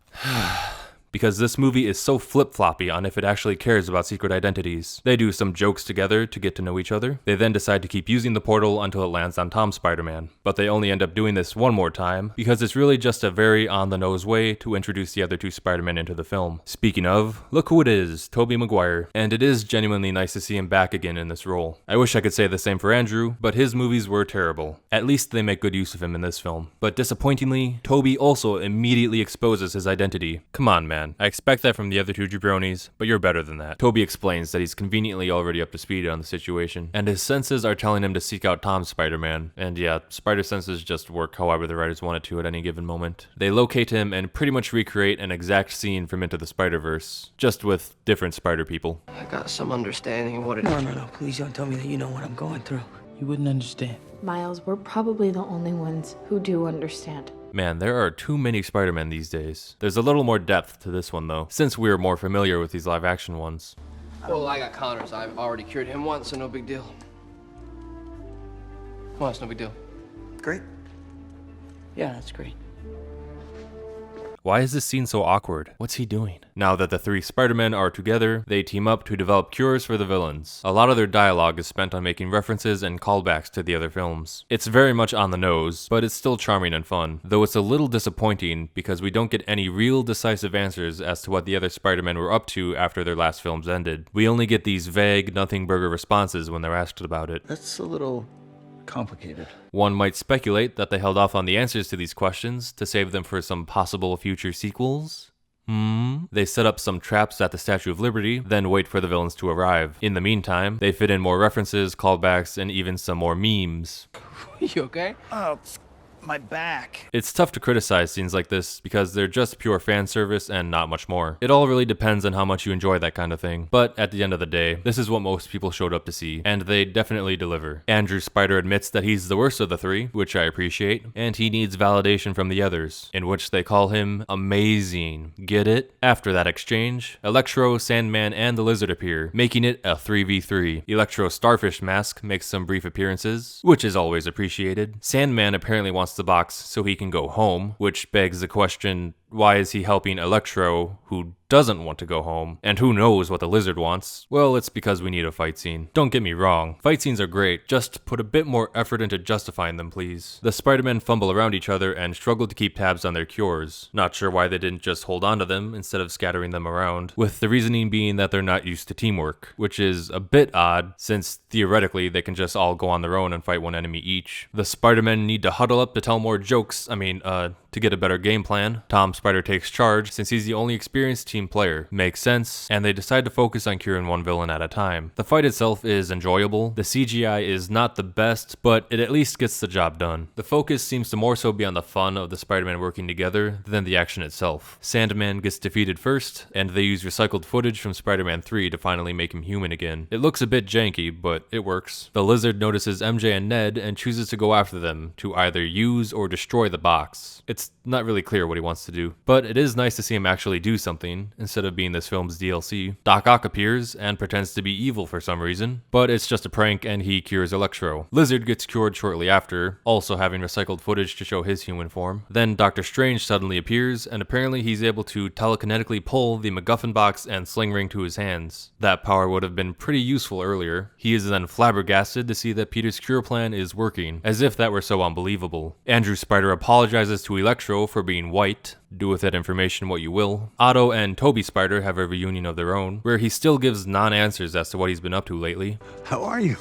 Because this movie is so flip-floppy on if it actually cares about secret identities. They do some jokes together to get to know each other. They then decide to keep using the portal until it lands on Tom's Spider-Man. But they only end up doing this one more time, because it's really just a very on-the-nose way to introduce the other two Spider-Men into the film. Speaking of, look who it is, Tobey Maguire. And it is genuinely nice to see him back again in this role. I wish I could say the same for Andrew, but his movies were terrible. At least they make good use of him in this film. But disappointingly, Tobey also immediately exposes his identity. Come on, man. I expect that from the other two jabronis, but you're better than that. Tobey explains that he's conveniently already up to speed on the situation, and his senses are telling him to seek out Tom's Spider-Man. And yeah, spider senses just work however the writers want it to at any given moment. They locate him and pretty much recreate an exact scene from Into the Spider-Verse, just with different spider people. I got some understanding of what it is. No, please don't tell me that you know what I'm going through. You wouldn't understand. Miles, we're probably the only ones who do understand. Man, there are too many Spider-Men these days. There's a little more depth to this one though, since we're more familiar with these live-action ones. Well, I got Connors. I've already cured him once, so no big deal. Well, it's no big deal. Great. Yeah, that's great. Why is this scene so awkward? What's he doing? Now that the three Spider-Men are together, they team up to develop cures for the villains. A lot of their dialogue is spent on making references and callbacks to the other films. It's very much on the nose, but it's still charming and fun, though it's a little disappointing because we don't get any real decisive answers as to what the other Spider-Men were up to after their last films ended. We only get these vague, nothing burger responses when they're asked about it. That's a little complicated. One might speculate that they held off on the answers to these questions to save them for some possible future sequels. They set up some traps at the Statue of Liberty, then wait for the villains to arrive. In the meantime, they fit in more references, callbacks, and even some more memes. You okay? Oh, my back. It's tough to criticize scenes like this because they're just pure fan service and not much more. It all really depends on how much you enjoy that kind of thing. But at the end of the day, this is what most people showed up to see, and they definitely deliver. Andrew Spider admits that he's the worst of the three, which I appreciate, and he needs validation from the others, in which they call him amazing. Get it? After that exchange, Electro, Sandman, and the Lizard appear, making it a 3v3. Electro's starfish mask makes some brief appearances, which is always appreciated. Sandman apparently wants the box so he can go home, which begs the question, why is he helping Electro, who doesn't want to go home? And who knows what the Lizard wants? Well, it's because we need a fight scene. Don't get me wrong, fight scenes are great, just put a bit more effort into justifying them, please. The Spider-Men fumble around each other and struggle to keep tabs on their cures. Not sure why they didn't just hold on to them instead of scattering them around, with the reasoning being that they're not used to teamwork, which is a bit odd, since theoretically they can just all go on their own and fight one enemy each. The Spider-Men need to huddle up to tell more jokes, to get a better game plan. Tom Spider takes charge since he's the only experienced team player. Makes sense, and they decide to focus on curing one villain at a time. The fight itself is enjoyable. The CGI is not the best, but it at least gets the job done. The focus seems to more so be on the fun of the Spider-Man working together than the action itself. Sandman gets defeated first, and they use recycled footage from Spider-Man 3 to finally make him human again. It looks a bit janky, but it works. The Lizard notices MJ and Ned and chooses to go after them to either use or destroy the box. It's It's not really clear what he wants to do, but it is nice to see him actually do something instead of being this film's DLC. Doc Ock appears and pretends to be evil for some reason, but it's just a prank and he cures Electro. Lizard gets cured shortly after, also having recycled footage to show his human form. Then Doctor Strange suddenly appears, and apparently he's able to telekinetically pull the MacGuffin box and sling ring to his hands. That power would have been pretty useful earlier. He is then flabbergasted to see that Peter's cure plan is working, as if that were so unbelievable. Andrew Spider apologizes to Electro for being white. Do with that information what you will. Otto and Tobey Spider have a reunion of their own, where he still gives non-answers as to what he's been up to lately. How are you?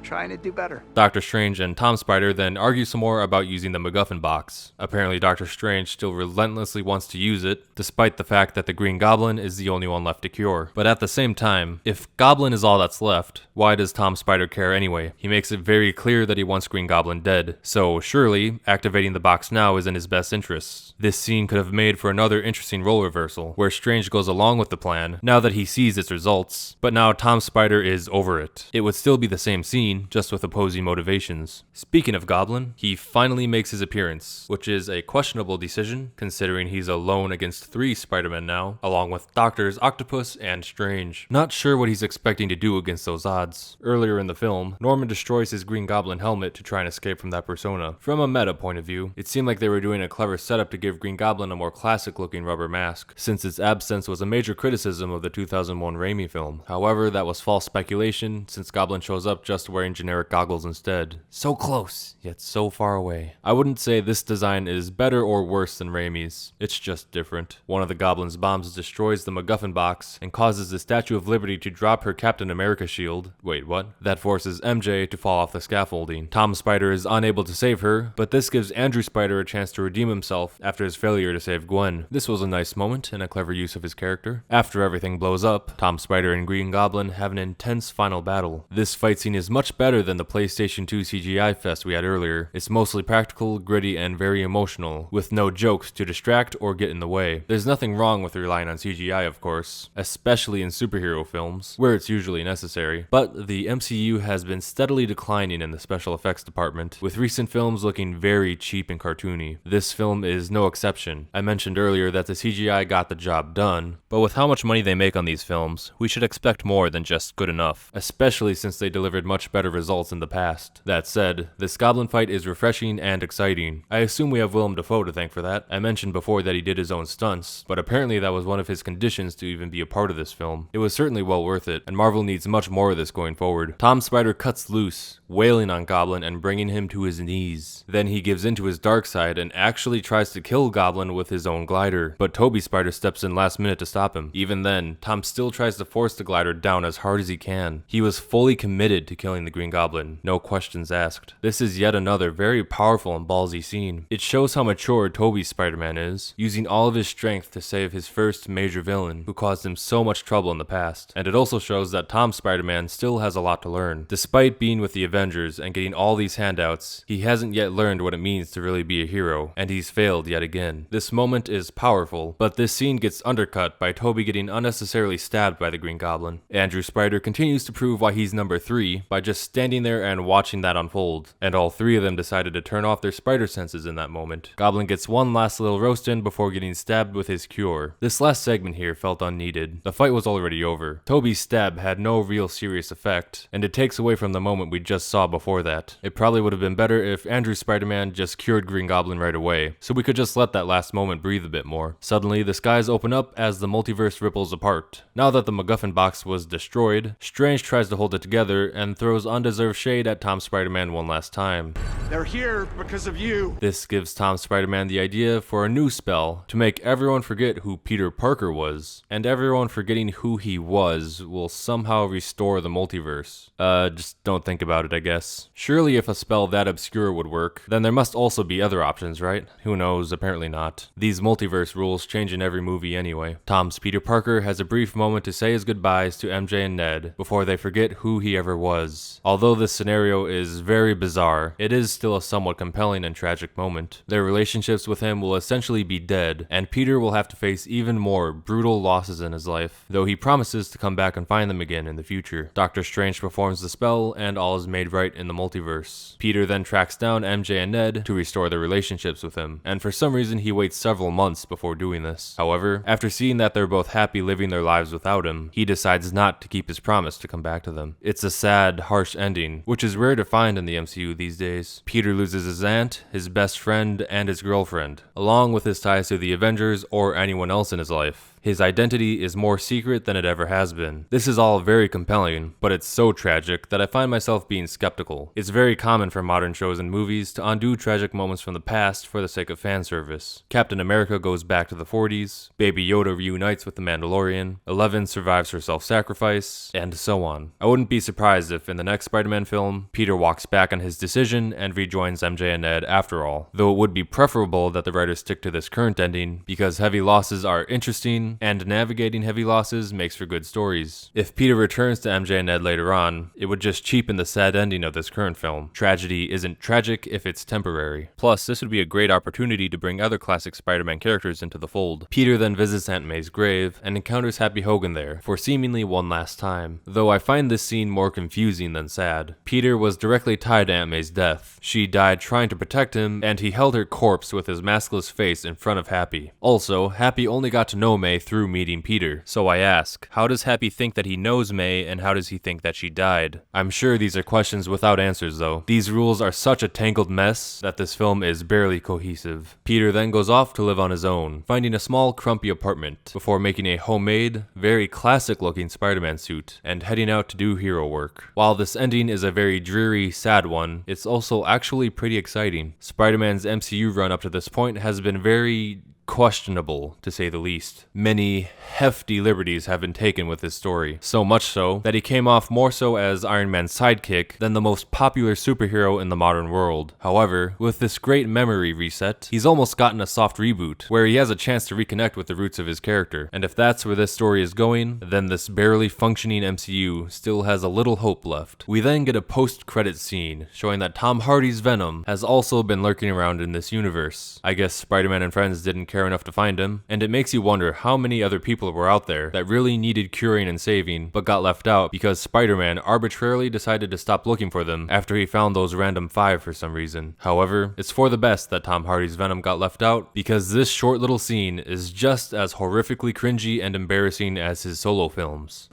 Trying to do better. Doctor Strange and Tom Spider then argue some more about using the MacGuffin box. Apparently Doctor Strange still relentlessly wants to use it, despite the fact that the Green Goblin is the only one left to cure. But at the same time, if Goblin is all that's left, why does Tom Spider care anyway? He makes it very clear that he wants Green Goblin dead, so surely activating the box now is in his best interests. This scene could have made for another interesting role reversal, where Strange goes along with the plan now that he sees its results, but now Tom Spider is over it. It would still be the same scene, just with opposing motivations. Speaking of Goblin, he finally makes his appearance, which is a questionable decision considering he's alone against 3 Spider-Men now, along with Doctors Octopus and Strange. Not sure what he's expecting to do against those odds. Earlier in the film, Norman destroys his Green Goblin helmet to try and escape from that persona. From a meta point of view, it seemed like they were doing a clever setup to give Green Goblin a more classic looking rubber mask, since its absence was a major criticism of the 2001 Raimi film. However, that was false speculation, since Goblin shows up just wearing generic goggles instead. So close, yet so far away. I wouldn't say this design is better or worse than Raimi's. It's just different. One of the Goblin's bombs destroys the MacGuffin box and causes the Statue of Liberty to drop her Captain America shield. Wait, what? That forces MJ to fall off the scaffolding. Tom Spider is unable to save her, but this gives Andrew Spider a chance to redeem himself after his failure to save Gwen. This was a nice moment and a clever use of his character. After everything blows up, Tom Spider and Green Goblin have an intense final battle. This fight scene is much better than the PlayStation 2 CGI fest we had earlier. It's mostly practical, gritty, and very emotional, with no jokes to distract or get in the way. There's nothing wrong with relying on CGI, of course, especially in superhero films, where it's usually necessary. But the MCU has been steadily declining in the special effects department, with recent films looking very cheap and cartoony. This film is no exception. I mentioned earlier that the CGI got the job done, but with how much money they make on these films, we should expect more than just good enough, especially since they delivered much better results in the past. That said, this Goblin fight is refreshing and exciting. I assume we have Willem Dafoe to thank for that. I mentioned before that he did his own stunts, but apparently that was one of his conditions to even be a part of this film. It was certainly well worth it, and Marvel needs much more of this going forward. Tom Spider cuts loose, wailing on Goblin and bringing him to his knees. Then he gives in to his dark side and actually tries to kill Goblin with his own glider, but Tobey Spider steps in last minute to stop him. Even then, Tom still tries to force the glider down as hard as he can. He was fully committed to killing the Green Goblin, no questions asked. This is yet another very powerful and ballsy scene. It shows how mature Tobey's Spider-Man is, using all of his strength to save his first major villain, who caused him so much trouble in the past. And it also shows that Tom Spider-Man still has a lot to learn. Despite being with the Avengers and getting all these handouts, he hasn't yet learned what it means to really be a hero, and he's failed yet again. This moment is powerful, but this scene gets undercut by Tobey getting unnecessarily stabbed by the Green Goblin. Andrew Spider continues to prove why he's number 3 by just standing there and watching that unfold, and all 3 of them decided to turn off their spider senses in that moment. Goblin gets one last little roast in before getting stabbed with his cure. This last segment here felt unneeded. The fight was already over. Tobey's stab had no real serious effect, and it takes away from the moment we just saw before that. It probably would have been better if Andrew Spider-Man just cured Green Goblin right away, so we could just let that last moment breathe a bit more. Suddenly, the skies open up as the multiverse ripples apart. Now that the MacGuffin box was destroyed, Strange tries to hold it together and throws undeserved shade at Tom Spider-Man one last time. They're here because of you. This gives Tom Spider-Man the idea for a new spell to make everyone forget who Peter Parker was, and everyone forgetting who he was will somehow restore the multiverse. Just don't think about it, I guess. Surely if a spell that obscure would work, then there must also be other options, right? Who knows, apparently not. These multiverse rules change in every movie anyway. Tom's Peter Parker has a brief moment to say his goodbyes to MJ and Ned before they forget who he ever was. Although this scenario is very bizarre, it is still a somewhat compelling and tragic moment. Their relationships with him will essentially be dead, and Peter will have to face even more brutal losses in his life, though he promises to come back and find them again in the future. Doctor Strange performs the spell, and all is made right in the multiverse. Peter then tracks down MJ and Ned to restore their relationships with him, and for some reason he waits several months before doing this. However, after seeing that they're both happy living their lives without him, he decides not to keep his promise to come back to them. It's a sad, harsh ending, which is rare to find in the MCU these days. Peter loses his aunt, his best friend, and his girlfriend, along with his ties to the Avengers or anyone else in his life. His identity is more secret than it ever has been. This is all very compelling, but it's so tragic that I find myself being skeptical. It's very common for modern shows and movies to undo tragic moments from the past for the sake of fan service. Captain America goes back to the 40s, Baby Yoda reunites with the Mandalorian, Eleven survives her self-sacrifice, and so on. I wouldn't be surprised if in the next Spider-Man film, Peter walks back on his decision and rejoins MJ and Ned after all, though it would be preferable that the writers stick to this current ending because heavy losses are interesting, and navigating heavy losses makes for good stories. If Peter returns to MJ and Ned later on, it would just cheapen the sad ending of this current film. Tragedy isn't tragic if it's temporary. Plus, this would be a great opportunity to bring other classic Spider-Man characters into the fold. Peter then visits Aunt May's grave and encounters Happy Hogan there for seemingly one last time, though I find this scene more confusing than sad. Peter was directly tied to Aunt May's death. She died trying to protect him, and he held her corpse with his maskless face in front of Happy. Also, Happy only got to know May through meeting Peter. So I ask, how does Happy think that he knows May, and how does he think that she died? I'm sure these are questions without answers though. These rules are such a tangled mess that this film is barely cohesive. Peter then goes off to live on his own, finding a small crumpy apartment, before making a homemade, very classic looking Spider-Man suit, and heading out to do hero work. While this ending is a very dreary, sad one, it's also actually pretty exciting. Spider-Man's MCU run up to this point has been very questionable, to say the least. Many hefty liberties have been taken with his story, so much so that he came off more so as Iron Man's sidekick than the most popular superhero in the modern world. However, with this great memory reset, he's almost gotten a soft reboot, where he has a chance to reconnect with the roots of his character, and if that's where this story is going, then this barely functioning MCU still has a little hope left. We then get a post-credit scene, showing that Tom Hardy's Venom has also been lurking around in this universe. I guess Spider-Man and friends didn't care enough to find him, and it makes you wonder how many other people were out there that really needed curing and saving, but got left out because Spider-Man arbitrarily decided to stop looking for them after he found those random 5 for some reason. However, it's for the best that Tom Hardy's Venom got left out, because this short little scene is just as horrifically cringy and embarrassing as his solo films.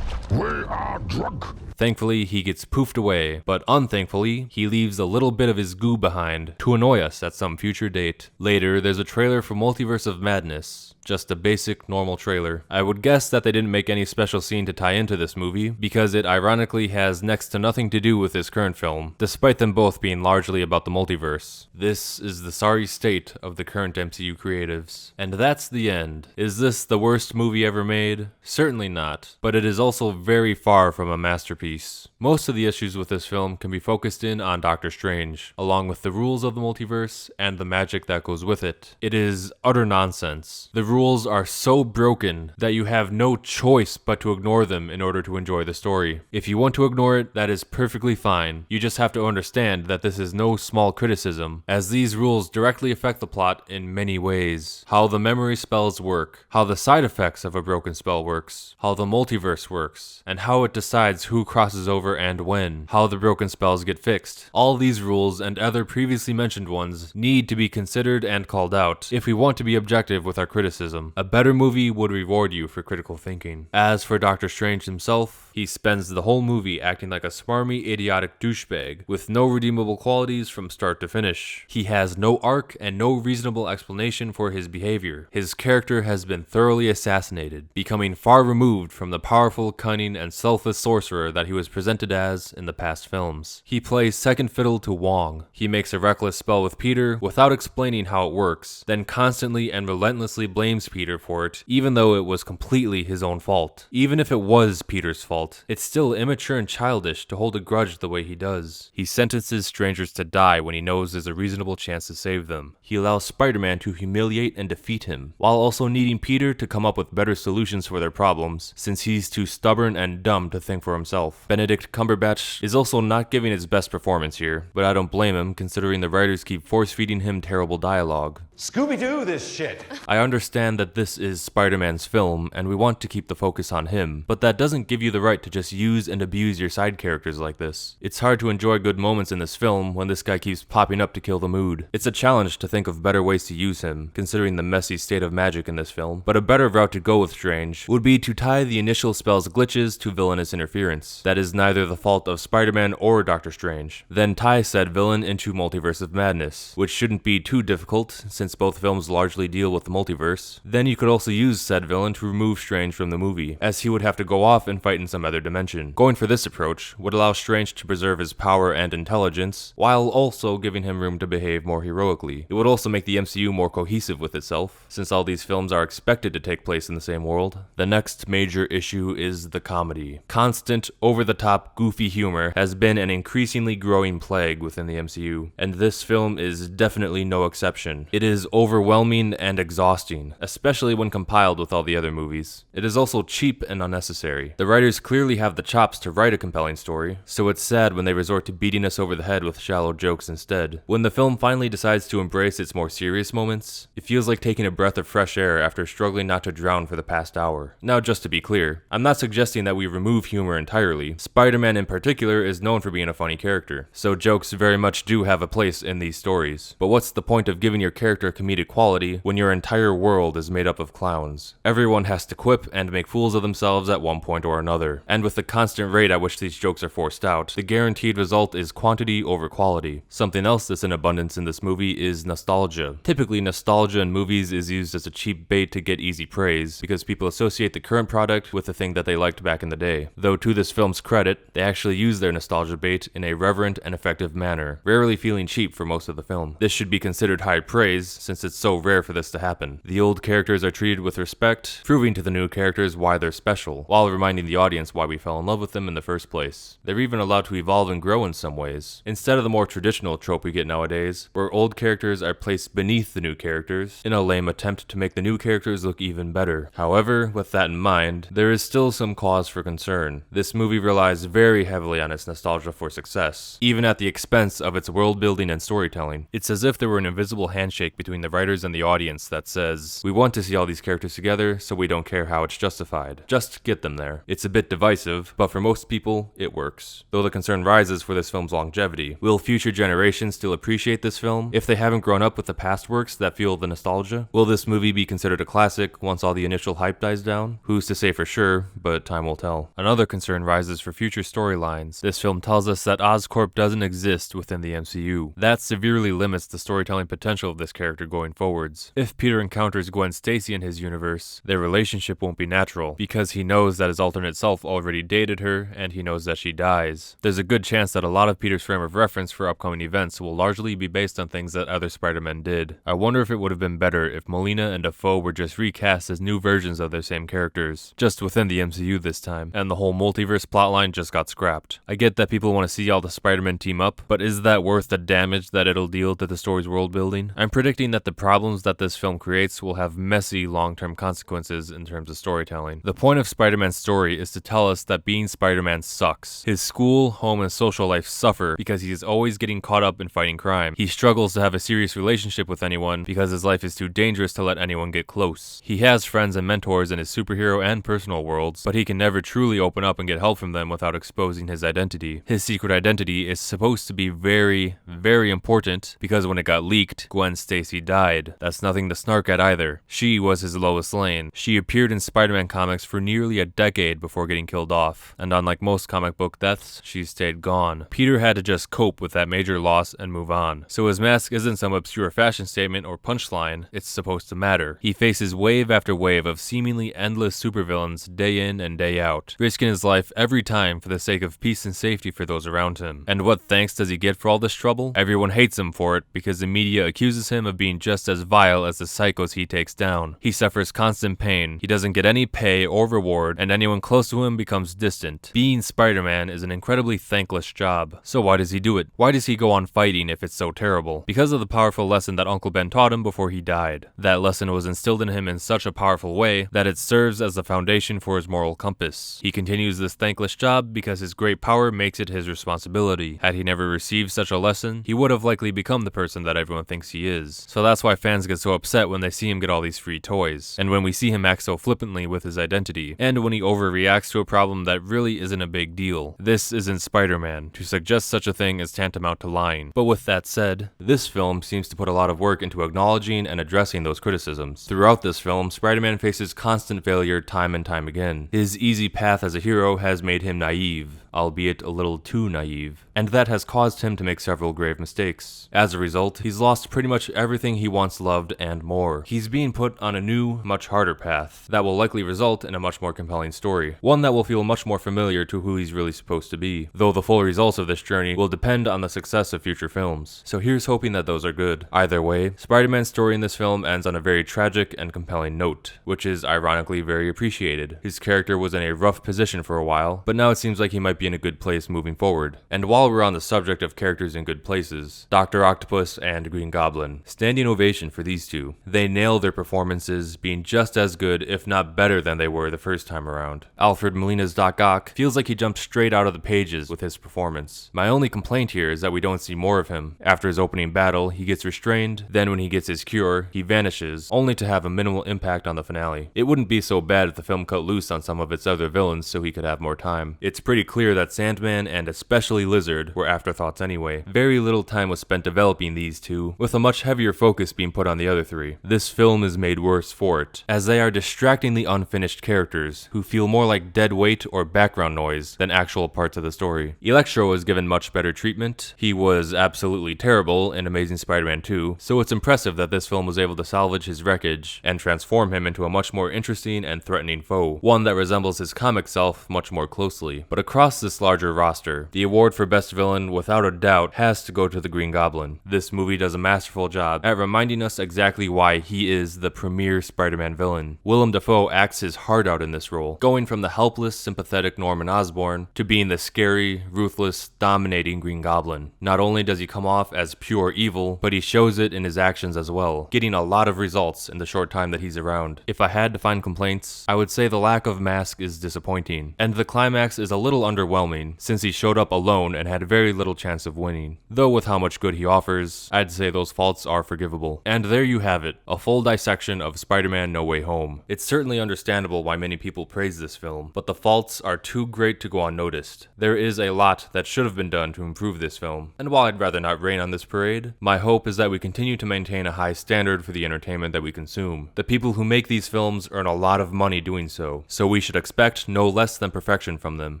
We are drunk. Thankfully, he gets poofed away, but unthankfully, he leaves a little bit of his goo behind to annoy us at some future date. Later, there's a trailer for Multiverse of Madness. Just a basic, normal trailer. I would guess that they didn't make any special scene to tie into this movie, because it ironically has next to nothing to do with this current film, despite them both being largely about the multiverse. This is the sorry state of the current MCU creatives. And that's the end. Is this the worst movie ever made? Certainly not, but it is also very far from a masterpiece. Most of the issues with this film can be focused in on Doctor Strange, along with the rules of the multiverse and the magic that goes with it. It is utter nonsense. The rules are so broken that you have no choice but to ignore them in order to enjoy the story. If you want to ignore it, that is perfectly fine. You just have to understand that this is no small criticism, as these rules directly affect the plot in many ways. How the memory spells work, how the side effects of a broken spell works, how the multiverse works, and how it decides who crosses over and when, how the broken spells get fixed. All these rules and other previously mentioned ones need to be considered and called out if we want to be objective with our criticism. A better movie would reward you for critical thinking. As for Doctor Strange himself, he spends the whole movie acting like a smarmy, idiotic douchebag with no redeemable qualities from start to finish. He has no arc and no reasonable explanation for his behavior. His character has been thoroughly assassinated, becoming far removed from the powerful, cunning, and selfless sorcerer that he was presented as in the past films. He plays second fiddle to Wong. He makes a reckless spell with Peter without explaining how it works, then constantly and relentlessly blames Peter for it, even though it was completely his own fault. Even if it was Peter's fault, fault, it's still immature and childish to hold a grudge the way he does. He sentences strangers to die when he knows there's a reasonable chance to save them. He allows Spider-Man to humiliate and defeat him, while also needing Peter to come up with better solutions for their problems, since he's too stubborn and dumb to think for himself. Benedict Cumberbatch is also not giving his best performance here, but I don't blame him considering the writers keep force-feeding him terrible dialogue. Scooby-Doo this shit! I understand that this is Spider-Man's film, and we want to keep the focus on him, but that doesn't give you the right to just use and abuse your side characters like this. It's hard to enjoy good moments in this film when this guy keeps popping up to kill the mood. It's a challenge to think of better ways to use him, considering the messy state of magic in this film, but a better route to go with Strange would be to tie the initial spell's glitches to villainous interference. That is neither the fault of Spider-Man or Doctor Strange. Then tie said villain into Multiverse of Madness, which shouldn't be too difficult since both films largely deal with the multiverse. Then you could also use said villain to remove Strange from the movie, as he would have to go off and fight in some other dimension. Going for this approach would allow Strange to preserve his power and intelligence, while also giving him room to behave more heroically. It would also make the MCU more cohesive with itself, since all these films are expected to take place in the same world. The next major issue is the comedy. Constant, over-the-top, goofy humor has been an increasingly growing plague within the MCU, and this film is definitely no exception. It is overwhelming and exhausting, especially when compiled with all the other movies. It is also cheap and unnecessary. The writers clearly have the chops to write a compelling story, so it's sad when they resort to beating us over the head with shallow jokes instead. When the film finally decides to embrace its more serious moments, it feels like taking a breath of fresh air after struggling not to drown for the past hour. Now, just to be clear, I'm not suggesting that we remove humor entirely. Spider-Man in particular is known for being a funny character, so jokes very much do have a place in these stories. But what's the point of giving your character comedic quality when your entire world is made up of clowns? Everyone has to quip and make fools of themselves at one point or another, and with the constant rate at which these jokes are forced out, the guaranteed result is quantity over quality. Something else that's in abundance in this movie is nostalgia. Typically, nostalgia in movies is used as a cheap bait to get easy praise, because people associate the current product with the thing that they liked back in the day. Though to this film's credit, they actually use their nostalgia bait in a reverent and effective manner, rarely feeling cheap for most of the film. This should be considered high praise, since it's so rare for this to happen. The old characters are treated with respect, proving to the new characters why they're special, while reminding the audience why we fell in love with them in the first place. They're even allowed to evolve and grow in some ways, instead of the more traditional trope we get nowadays, where old characters are placed beneath the new characters, in a lame attempt to make the new characters look even better. However, with that in mind, there is still some cause for concern. This movie relies very heavily on its nostalgia for success, even at the expense of its world building and storytelling. It's as if there were an invisible handshake between the writers and the audience that says, we want to see all these characters together, so we don't care how it's justified. Just get them there. It's a bit divisive, but for most people, it works. Though the concern rises for this film's longevity. Will future generations still appreciate this film if they haven't grown up with the past works that fuel the nostalgia? Will this movie be considered a classic once all the initial hype dies down? Who's to say for sure, but time will tell. Another concern rises for future storylines. This film tells us that Oscorp doesn't exist within the MCU. That severely limits the storytelling potential of this character going forwards. If Peter encounters Gwen Stacy in his universe, their relationship won't be natural, because he knows that his alternate self already dated her, and he knows that she dies. There's a good chance that a lot of Peter's frame of reference for upcoming events will largely be based on things that other Spider-Men did. I wonder if it would have been better if Molina and Dafoe were just recast as new versions of their same characters, just within the MCU this time, and the whole multiverse plotline just got scrapped. I get that people want to see all the Spider-Men team up, but is that worth the damage that it'll deal to the story's world building? I'm predicting that the problems that this film creates will have messy long-term consequences in terms of storytelling. The point of Spider-Man's story is to tell us that being Spider-Man sucks. His school, home, and social life suffer because he is always getting caught up in fighting crime. He struggles to have a serious relationship with anyone because his life is too dangerous to let anyone get close. He has friends and mentors in his superhero and personal worlds, but he can never truly open up and get help from them without exposing his identity. His secret identity is supposed to be very, very important because when it got leaked, Gwen Stacy died. That's nothing to snark at either. She was his Lois Lane. She appeared in Spider-Man comics for nearly a decade before getting killed off, and unlike most comic book deaths, she stayed gone. Peter had to just cope with that major loss and move on. So his mask isn't some obscure fashion statement or punchline, it's supposed to matter. He faces wave after wave of seemingly endless supervillains day in and day out, risking his life every time for the sake of peace and safety for those around him. And what thanks does he get for all this trouble? Everyone hates him for it because the media accuses him of being just as vile as the psychos he takes down. He suffers constant pain, he doesn't get any pay or reward, and anyone close to him him becomes distant. Being Spider-Man is an incredibly thankless job. So why does he do it? Why does he go on fighting if it's so terrible? Because of the powerful lesson that Uncle Ben taught him before he died. That lesson was instilled in him in such a powerful way that it serves as the foundation for his moral compass. He continues this thankless job because his great power makes it his responsibility. Had he never received such a lesson, he would have likely become the person that everyone thinks he is. So that's why fans get so upset when they see him get all these free toys, and when we see him act so flippantly with his identity, and when he overreacts to a problem that really isn't a big deal. This isn't Spider-Man. To suggest such a thing is tantamount to lying. But with that said, this film seems to put a lot of work into acknowledging and addressing those criticisms. Throughout this film, Spider-Man faces constant failure time and time again. His easy path as a hero has made him naive, albeit a little too naive, and that has caused him to make several grave mistakes. As a result, he's lost pretty much everything he once loved and more. He's being put on a new, much harder path that will likely result in a much more compelling story, one that will feel much more familiar to who he's really supposed to be, though the full results of this journey will depend on the success of future films. So here's hoping that those are good. Either way, Spider-Man's story in this film ends on a very tragic and compelling note, which is ironically very appreciated. His character was in a rough position for a while, but now it seems like he might be in a good place moving forward. And while we're on the subject of characters in good places, Dr. Octopus and Green Goblin. Standing ovation for these two. They nail their performances, being just as good, if not better than they were the first time around. Alfred Molina's Doc Ock feels like he jumped straight out of the pages with his performance. My only complaint here is that we don't see more of him. After his opening battle, he gets restrained, then when he gets his cure, he vanishes, only to have a minimal impact on the finale. It wouldn't be so bad if the film cut loose on some of its other villains so he could have more time. It's pretty clear that Sandman and especially Lizard were afterthoughts anyway. Very little time was spent developing these two, with a much heavier focus being put on the other three. This film is made worse for it, as they are distractingly unfinished characters who feel more like dead weight or background noise than actual parts of the story. Electro was given much better treatment. He was absolutely terrible in Amazing Spider-Man 2, so it's impressive that this film was able to salvage his wreckage and transform him into a much more interesting and threatening foe, one that resembles his comic self much more closely. But across this larger roster, the award for Best Villain without a doubt has to go to the Green Goblin. This movie does a masterful job at reminding us exactly why he is the premier Spider-Man villain. Willem Dafoe acts his heart out in this role, going from the helpless, sympathetic Norman Osborn to being the scary, ruthless, dominating Green Goblin. Not only does he come off as pure evil, but he shows it in his actions as well, getting a lot of results in the short time that he's around. If I had to find complaints, I would say the lack of mask is disappointing, and the climax is a little underwhelming since he showed up alone and had very little chance of winning. Though with how much good he offers, I'd say those faults are forgivable. And there you have it, a full dissection of Spider-Man No Way Home. It's certainly understandable why many people praise this film, but the faults are too great to go unnoticed. There is a lot that should have been done to improve this film, and while I'd rather not rain on this parade, my hope is that we continue to maintain a high standard for the entertainment that we consume. The people who make these films earn a lot of money doing so we should expect no less than perfection from them,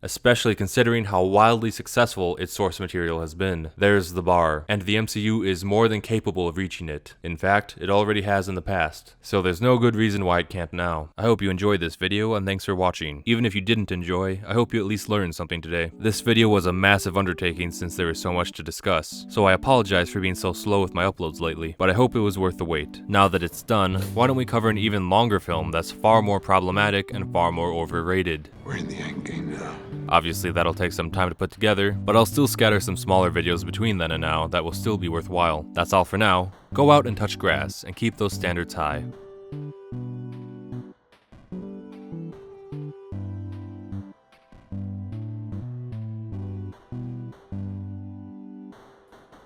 especially considering how wildly successful its source material has been. There's the bar, and the MCU is more than capable of reaching it. In fact, it already has in the past, so there's no good reason why it can't now. I hope you enjoyed this video, and thanks for watching. Even if you didn't enjoy, I hope you at least learned something today. This video was a massive undertaking since there was so much to discuss, so I apologize for being so slow with my uploads lately, but I hope it was worth the wait. Now that it's done, why don't we cover an even longer film that's far more problematic and far more overrated. We're in the end game now. Obviously that'll take some time to put together, but I'll still scatter some smaller videos between then and now that will still be worthwhile. That's all for now. Go out and touch grass, and keep those standards high.